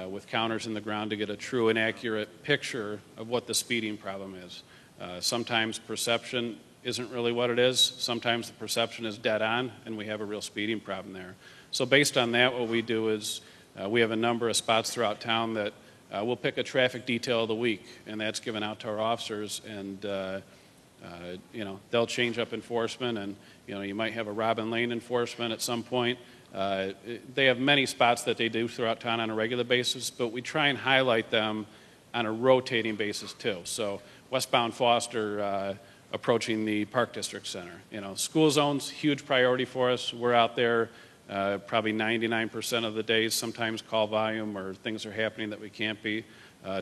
with counters in the ground to get a true and accurate picture of what the speeding problem is. Sometimes perception isn't really what it is. Sometimes the perception is dead on, and we have a real speeding problem there. So based on that, what we do is we have a number of spots throughout town that we'll pick a traffic detail of the week, and that's given out to our officers, and they'll change up enforcement, and you might have a Robin Lane enforcement at some point. They have many spots that they do throughout town on a regular basis, but we try and highlight them on a rotating basis too. So westbound Foster, approaching the Park District Center. School zones, huge priority for us. We're out there probably 99% of the days, sometimes call volume or things are happening that we can't be.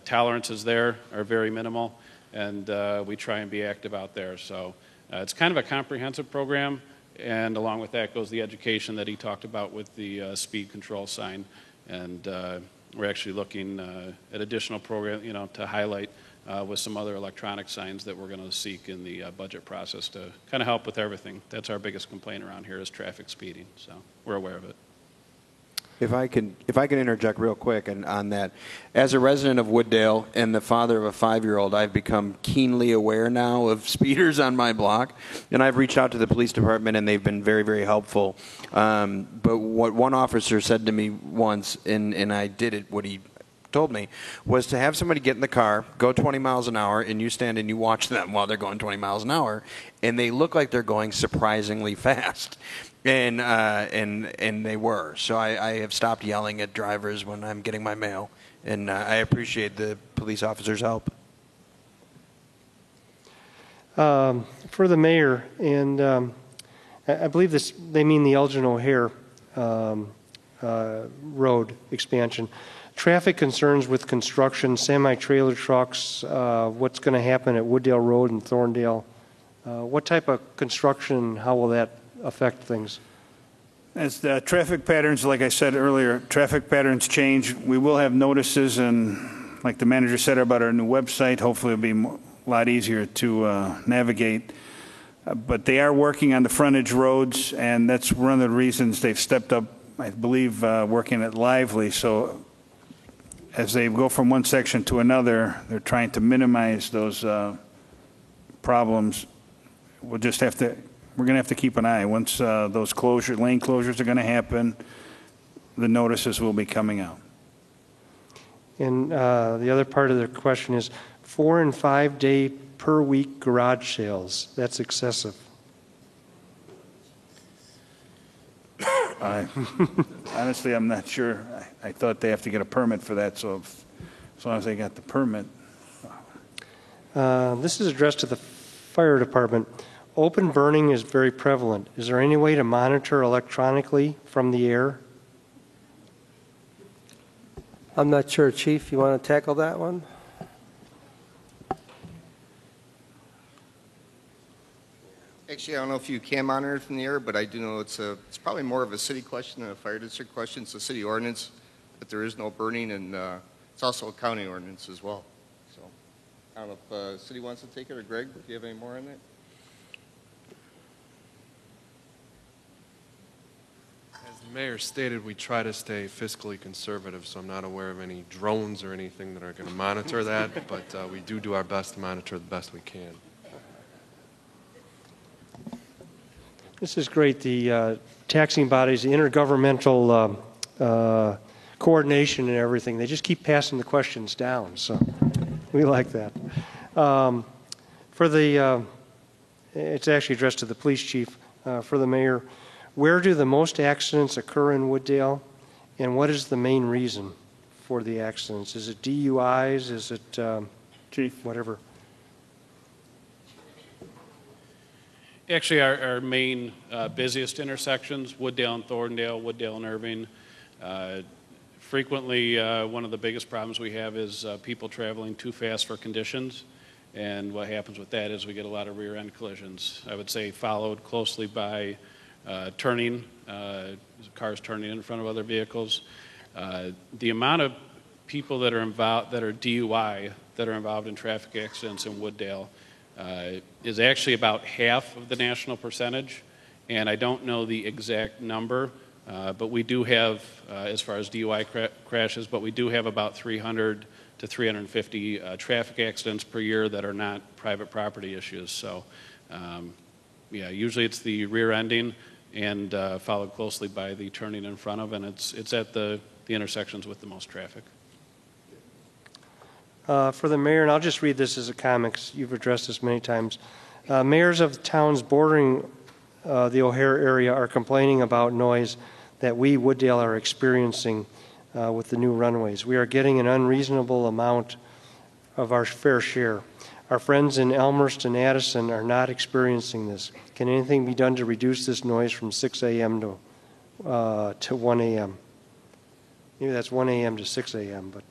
Tolerances there are very minimal, and we try and be active out there. So it's kind of a comprehensive program, and along with that goes the education that he talked about with the speed control sign. And we're actually looking at additional program, to highlight with some other electronic signs that we're going to seek in the budget process to kind of help with everything. That's our biggest complaint around here is traffic speeding, so we're aware of it. If I can interject real quick on that. As a resident of Wooddale and the father of a 5-year-old, I've become keenly aware now of speeders on my block, and I've reached out to the police department, and they've been very, very helpful. But what one officer said to me once, and I did it, what he told me, was to have somebody get in the car, go 20 miles an hour, and you stand and you watch them while they're going 20 miles an hour, and they look like they're going surprisingly fast. And they were. So I have stopped yelling at drivers when I'm getting my mail, and I appreciate the police officers' help. For the mayor, and I believe they mean the Elgin O'Hare road expansion. Traffic concerns with construction, semi-trailer trucks, what's going to happen at Wooddale Road and Thorndale. What type of construction, how will that affect things? As the traffic patterns, like I said earlier, traffic patterns change. We will have notices, and like the manager said about our new website, hopefully it'll be a lot easier to navigate. But they are working on the frontage roads, and that's one of the reasons they've stepped up, I believe, working at Lively. So as they go from one section to another, they're trying to minimize those problems. We'll just have to, we're going to have to keep an eye. Once those lane closures are going to happen, the notices will be coming out. And the other part of the question is 4 and 5 day per week garage sales. That's excessive. Honestly, I'm not sure. I thought they have to get a permit for that, so as long as they got the permit. This is addressed to the fire department. Open burning is very prevalent. Is there any way to monitor electronically from the air? I'm not sure, Chief. You want to tackle that one? Actually, I don't know if you can monitor it from the air, but I do know it's probably more of a city question than a fire district question. It's a city ordinance, but there is no burning, and it's also a county ordinance as well. So I don't know if the city wants to take it, or Greg, do you have any more on that? As the mayor stated, we try to stay fiscally conservative, so I'm not aware of any drones or anything that are going to monitor that, but we do our best to monitor the best we can. This is great. The taxing bodies, the intergovernmental coordination and everything, they just keep passing the questions down. So we like that. For the, it's actually addressed to the police chief. For the mayor, where do the most accidents occur in Wooddale, and what is the main reason for the accidents? Is it DUIs? Is it Chief, whatever? Actually, our main busiest intersections, Wooddale and Thorndale, Wooddale and Irving. Frequently, one of the biggest problems we have is people traveling too fast for conditions. And what happens with that is we get a lot of rear end collisions. I would say followed closely by turning, cars turning in front of other vehicles. The amount of people that are involved, that are DUI, that are involved in traffic accidents in Wooddale is actually about half of the national percentage, and I don't know the exact number, but we do have, as far as DUI crashes, but we do have about 300 to 350 traffic accidents per year that are not private property issues. So, yeah, usually it's the rear ending and followed closely by the turning in front of, and it's at the intersections with the most traffic. For the mayor, and I'll just read this as a comment because you've addressed this many times. Mayors of towns bordering the O'Hare area are complaining about noise that we, Wooddale, are experiencing with the new runways. We are getting an unreasonable amount of our fair share. Our friends in Elmhurst and Addison are not experiencing this. Can anything be done to reduce this noise from 6 a.m. to 1 a.m.? Maybe that's 1 a.m. to 6 a.m., but...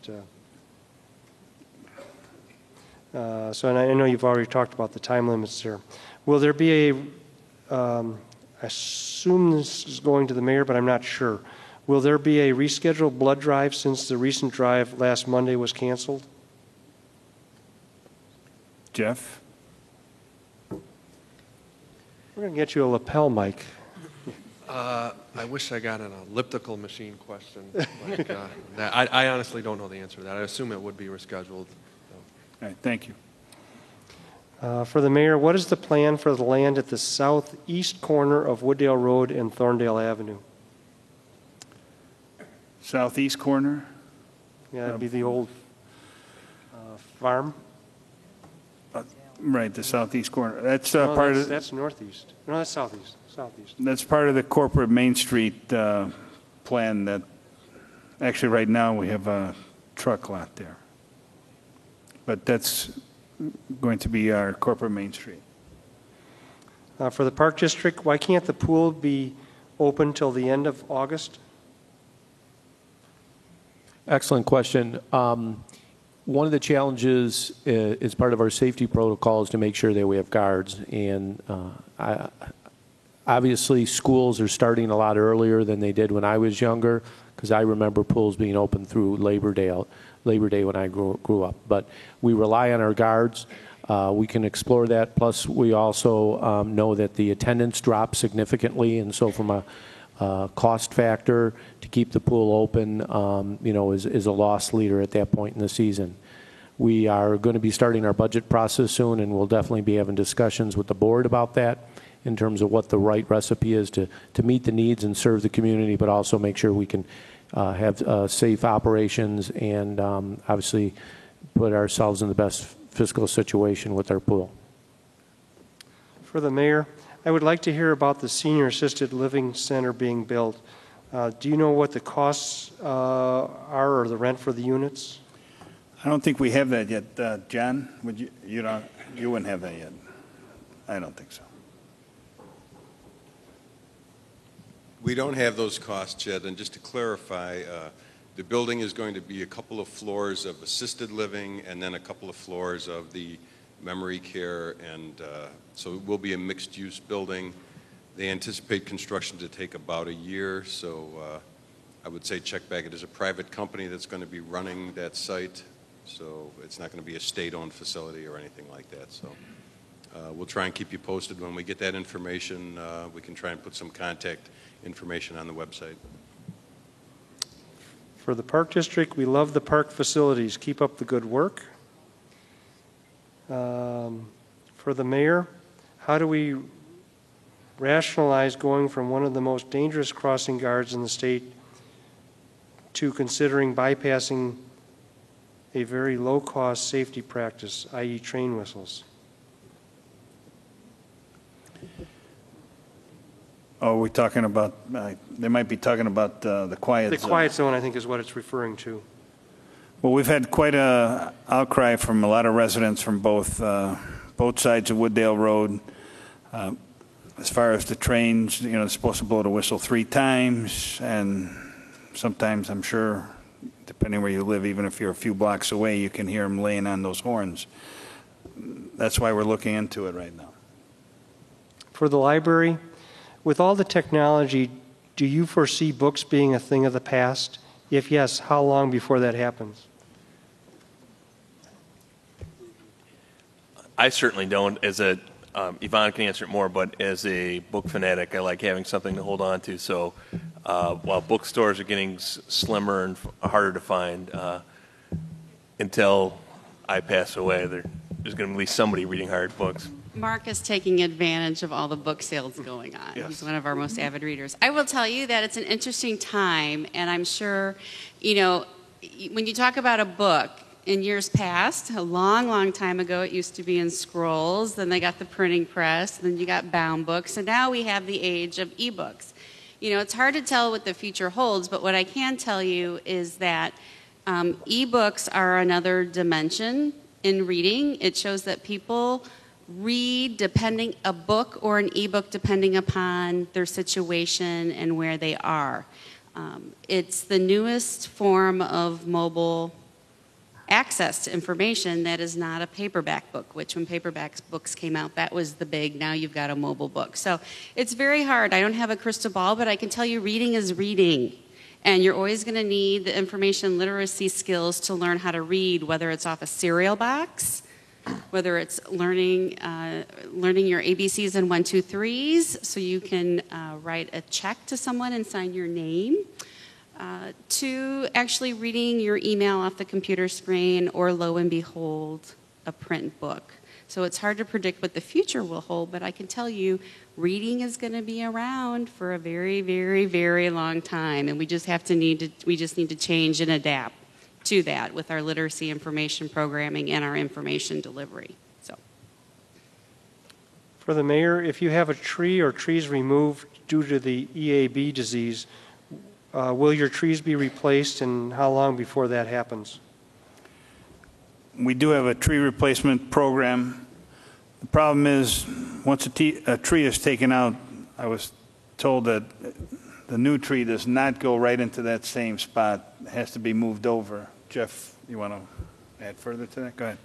so, and I know you've already talked about the time limits there. Will there be I assume this is going to the mayor, but I'm not sure. Will there be a rescheduled blood drive since the recent drive last Monday was canceled? Jeff? We're going to get you a lapel mic. I wish I got an elliptical machine question. Like, that. I honestly don't know the answer to that. I assume it would be rescheduled. All right, thank you. For the mayor, what is the plan for the land at the southeast corner of Wooddale Road and Thorndale Avenue? Southeast corner? Yeah, that'd be the old farm. Right, the southeast corner. That's No, part of. That's northeast. No, that's southeast. Southeast. That's part of the corporate Main Street plan. That actually right now we have truck lot there. But that's going to be our corporate Main Street. For the Park District, why can't the pool be open till the end of August? Excellent question. One of the challenges is part of our safety protocols to make sure that we have guards. And obviously, schools are starting a lot earlier than they did when I was younger, because I remember pools being open through Labor Day when I grew up. But we rely on our guards. We can explore that. Plus, we also know that the attendance drops significantly, and so from a cost factor to keep the pool open, is a loss leader at that point in the season. We are going to be starting our budget process soon, and we'll definitely be having discussions with the board about that in terms of what the right recipe is to meet the needs and serve the community, but also make sure we can have safe operations and obviously put ourselves in the best fiscal situation with our pool. For the mayor, I would like to hear about the senior assisted living center being built. Do you know what the costs are or the rent for the units? I don't think we have that yet. John, would you wouldn't have that yet. I don't think so. We don't have those costs yet, and just to clarify, the building is going to be a couple of floors of assisted living and then a couple of floors of the memory care, and so it will be a mixed-use building. They anticipate construction to take about a year, so I would say check back. It is a private company that's going to be running that site, so it's not going to be a state-owned facility or anything like that. So we'll try and keep you posted when we get that information. We can try and put some contact information on the website. For the Park District, we love the park facilities. Keep up the good work. For the mayor, how do we rationalize going from one of the most dangerous crossing guards in the state to considering bypassing a very low-cost safety practice, i.e. train whistles? Oh, we're talking about, they might be talking about the quiet zone. The quiet zone, I think, is what it's referring to. Well, we've had quite a outcry from a lot of residents from both sides of Wooddale Road. As far as the trains, they're supposed to blow the whistle 3 times, and sometimes, I'm sure, depending where you live, even if you're a few blocks away, you can hear them laying on those horns. That's why we're looking into it right now. For the library, with all the technology, do you foresee books being a thing of the past? If yes, how long before that happens? I certainly don't. Yvonne can answer it more, but as a book fanatic, I like having something to hold on to. So while bookstores are getting slimmer and harder to find, until I pass away, there's going to be at least somebody reading hard books. Mark is taking advantage of all the book sales going on. Yes. He's one of our most avid readers. I will tell you that it's an interesting time, and I'm sure, when you talk about a book, in years past, a long, long time ago, it used to be in scrolls, then they got the printing press, then you got bound books, and now we have the age of ebooks. It's hard to tell what the future holds, but what I can tell you is that ebooks are another dimension in reading. It shows that people read a book or an ebook depending upon their situation and where they are. It's the newest form of mobile access to information that is not a paperback book, which when paperback books came out, that was the big, now you've got a mobile book. So it's very hard. I don't have a crystal ball, but I can tell you reading is reading. And you're always going to need the information literacy skills to learn how to read, whether it's off a cereal box, whether it's learning your ABCs and 1, 2, 3s so you can write a check to someone and sign your name, to actually reading your email off the computer screen, or lo and behold, a print book. So it's hard to predict what the future will hold, but I can tell you reading is going to be around for a very, very, very long time, and we just need to change and adapt to that with our literacy information programming and our information delivery. So, For the mayor, if you have a tree or trees removed due to the EAB disease, will your trees be replaced, and how long before that happens? we do have a tree replacement program. The problem is, once a tree is taken out, I was told that the new tree does not go right into that same spot. It has to be moved over. Jeff, you want to add further to that? Go ahead.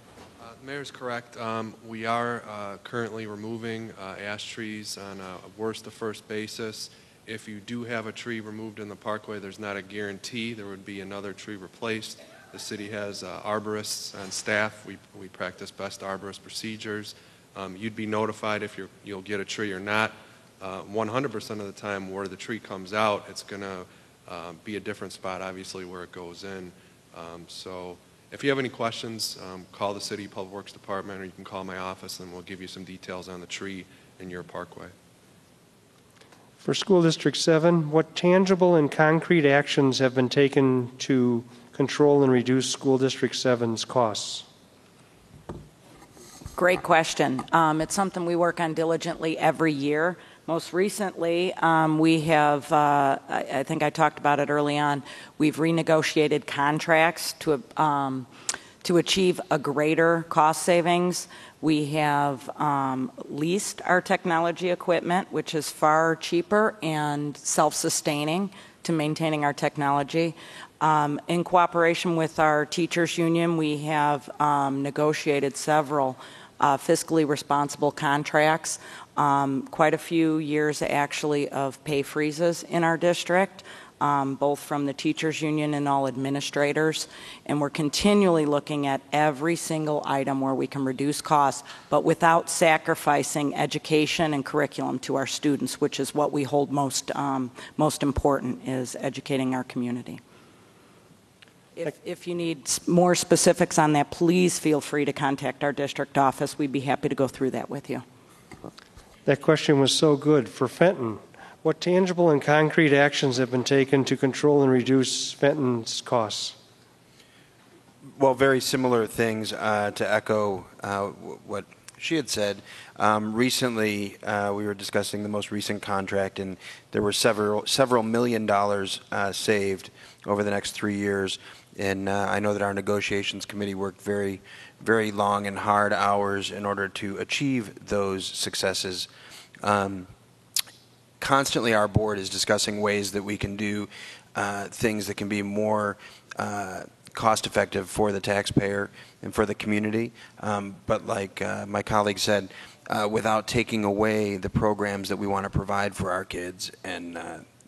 The mayor's correct. We are currently removing ash trees on a worst to first basis. If you do have a tree removed in the parkway, there's not a guarantee there would be another tree replaced. The city has arborists on staff. We practice best arborist procedures. You'd be notified if you'll get a tree or not. 100% of the time where the tree comes out, it's going to be a different spot, obviously, where it goes in. So if you have any questions, call the City Public Works Department, or you can call my office, and we'll give you some details on the tree in your parkway. For School District 7, what tangible and concrete actions have been taken to control and reduce School District 7's costs? Great question. It's something we work on diligently every year. Most recently, we have, I think I talked about it early on, we've renegotiated contracts to achieve a greater cost savings. We have leased our technology equipment, which is far cheaper and self-sustaining to maintaining our technology. In cooperation with our teachers union, we have negotiated several fiscally responsible contracts, quite a few years actually of pay freezes in our district, both from the teachers union and all administrators, and we're continually looking at every single item where we can reduce costs, but without sacrificing education and curriculum to our students, which is what we hold most important, is educating our community. If you need more specifics on that, please feel free to contact our district office. We'd be happy to go through that with you. That question was so good. For Fenton, what tangible and concrete actions have been taken to control and reduce Fenton's costs? Well, very similar things to echo what she had said. Recently, we were discussing the most recent contract, and there were several $1 million saved over the next 3 years. And I know that our negotiations committee worked very, very long and hard hours in order to achieve those successes. Constantly, our board is discussing ways that we can do things that can be more cost-effective for the taxpayer and for the community. But like my colleague said, without taking away the programs that we want to provide for our kids and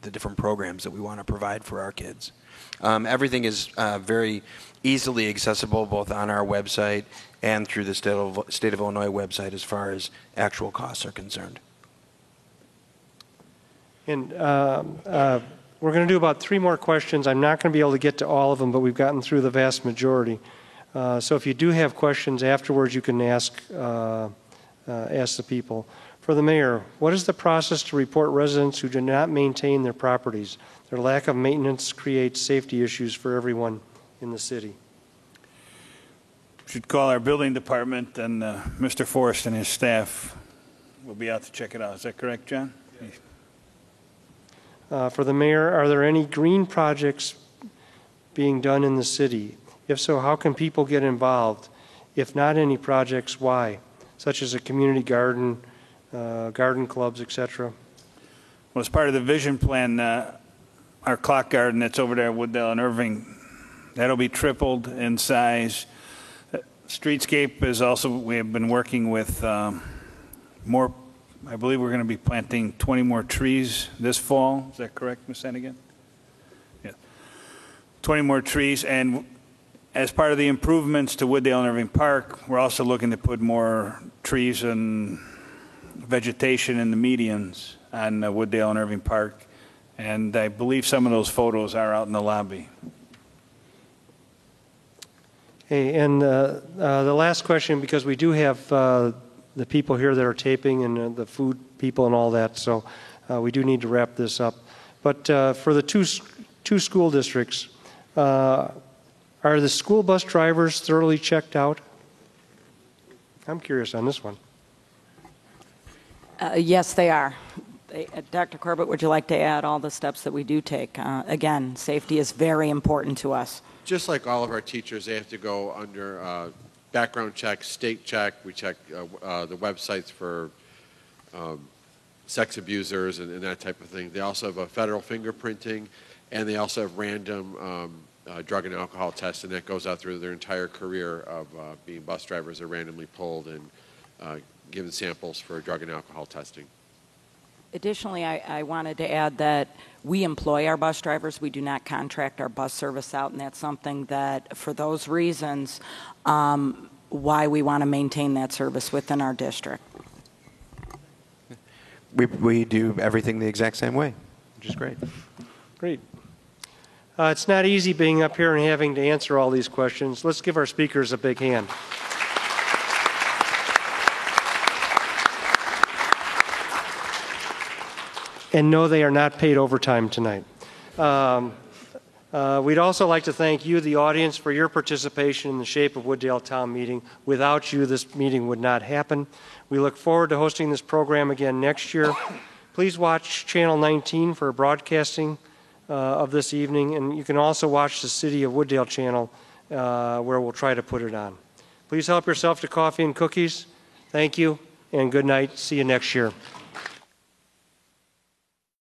the different programs that we want to provide for our kids. Everything is very easily accessible both on our website and through the State of Illinois website as far as actual costs are concerned. And we're going to do about 3 more questions. I'm not going to be able to get to all of them, but we've gotten through the vast majority. So if you do have questions afterwards, you can ask the people. For the mayor, what is the process to report residents who do not maintain their properties? Their lack of maintenance creates safety issues for everyone in the city. We should call our building department, and Mr. Forrest and his staff will be out to check it out. Is that correct, John? For the mayor, are there any green projects being done in the city? If so, how can people get involved? If not any projects, why? Such as a community garden, garden clubs, etc. Well, as part of the vision plan, our clock garden that's over there at Wooddale and Irving, that'll be tripled in size. Streetscape is also, we have been working with more, I believe we're going to be planting 20 more trees this fall. Is that correct, Ms. Hennigan? Yeah. 20 more trees, and as part of the improvements to Wooddale and Irving Park, we're also looking to put more trees and vegetation in the medians on Wooddale and Irving Park, and I believe some of those photos are out in the lobby. Hey, and the last question, because we do have the people here that are taping and the food people and all that, so we do need to wrap this up. But for the two school districts, are the school bus drivers thoroughly checked out? I'm curious on this one. Yes, they are. Dr. Corbett, would you like to add all the steps that we do take? Again, safety is very important to us. Just like all of our teachers, they have to go under background check, state check. We check the websites for sex abusers and that type of thing. They also have a federal fingerprinting, and they also have random drug and alcohol tests, and that goes out through their entire career of being bus drivers. Are randomly pulled and given samples for drug and alcohol testing. Additionally, I wanted to add that we employ our bus drivers. We do not contract our bus service out, and that's something that, for those reasons, why we want to maintain that service within our district. We do everything the exact same way, which is great. Great. It's not easy being up here and having to answer all these questions. Let's give our speakers a big hand. And no, they are not paid overtime tonight. We'd also like to thank you, the audience, for your participation in the Shape of Wooddale Town meeting. Without you, this meeting would not happen. We look forward to hosting this program again next year. Please watch Channel 19 for broadcasting of this evening, and you can also watch the City of Wooddale channel where we'll try to put it on. Please help yourself to coffee and cookies. Thank you, and good night. See you next year.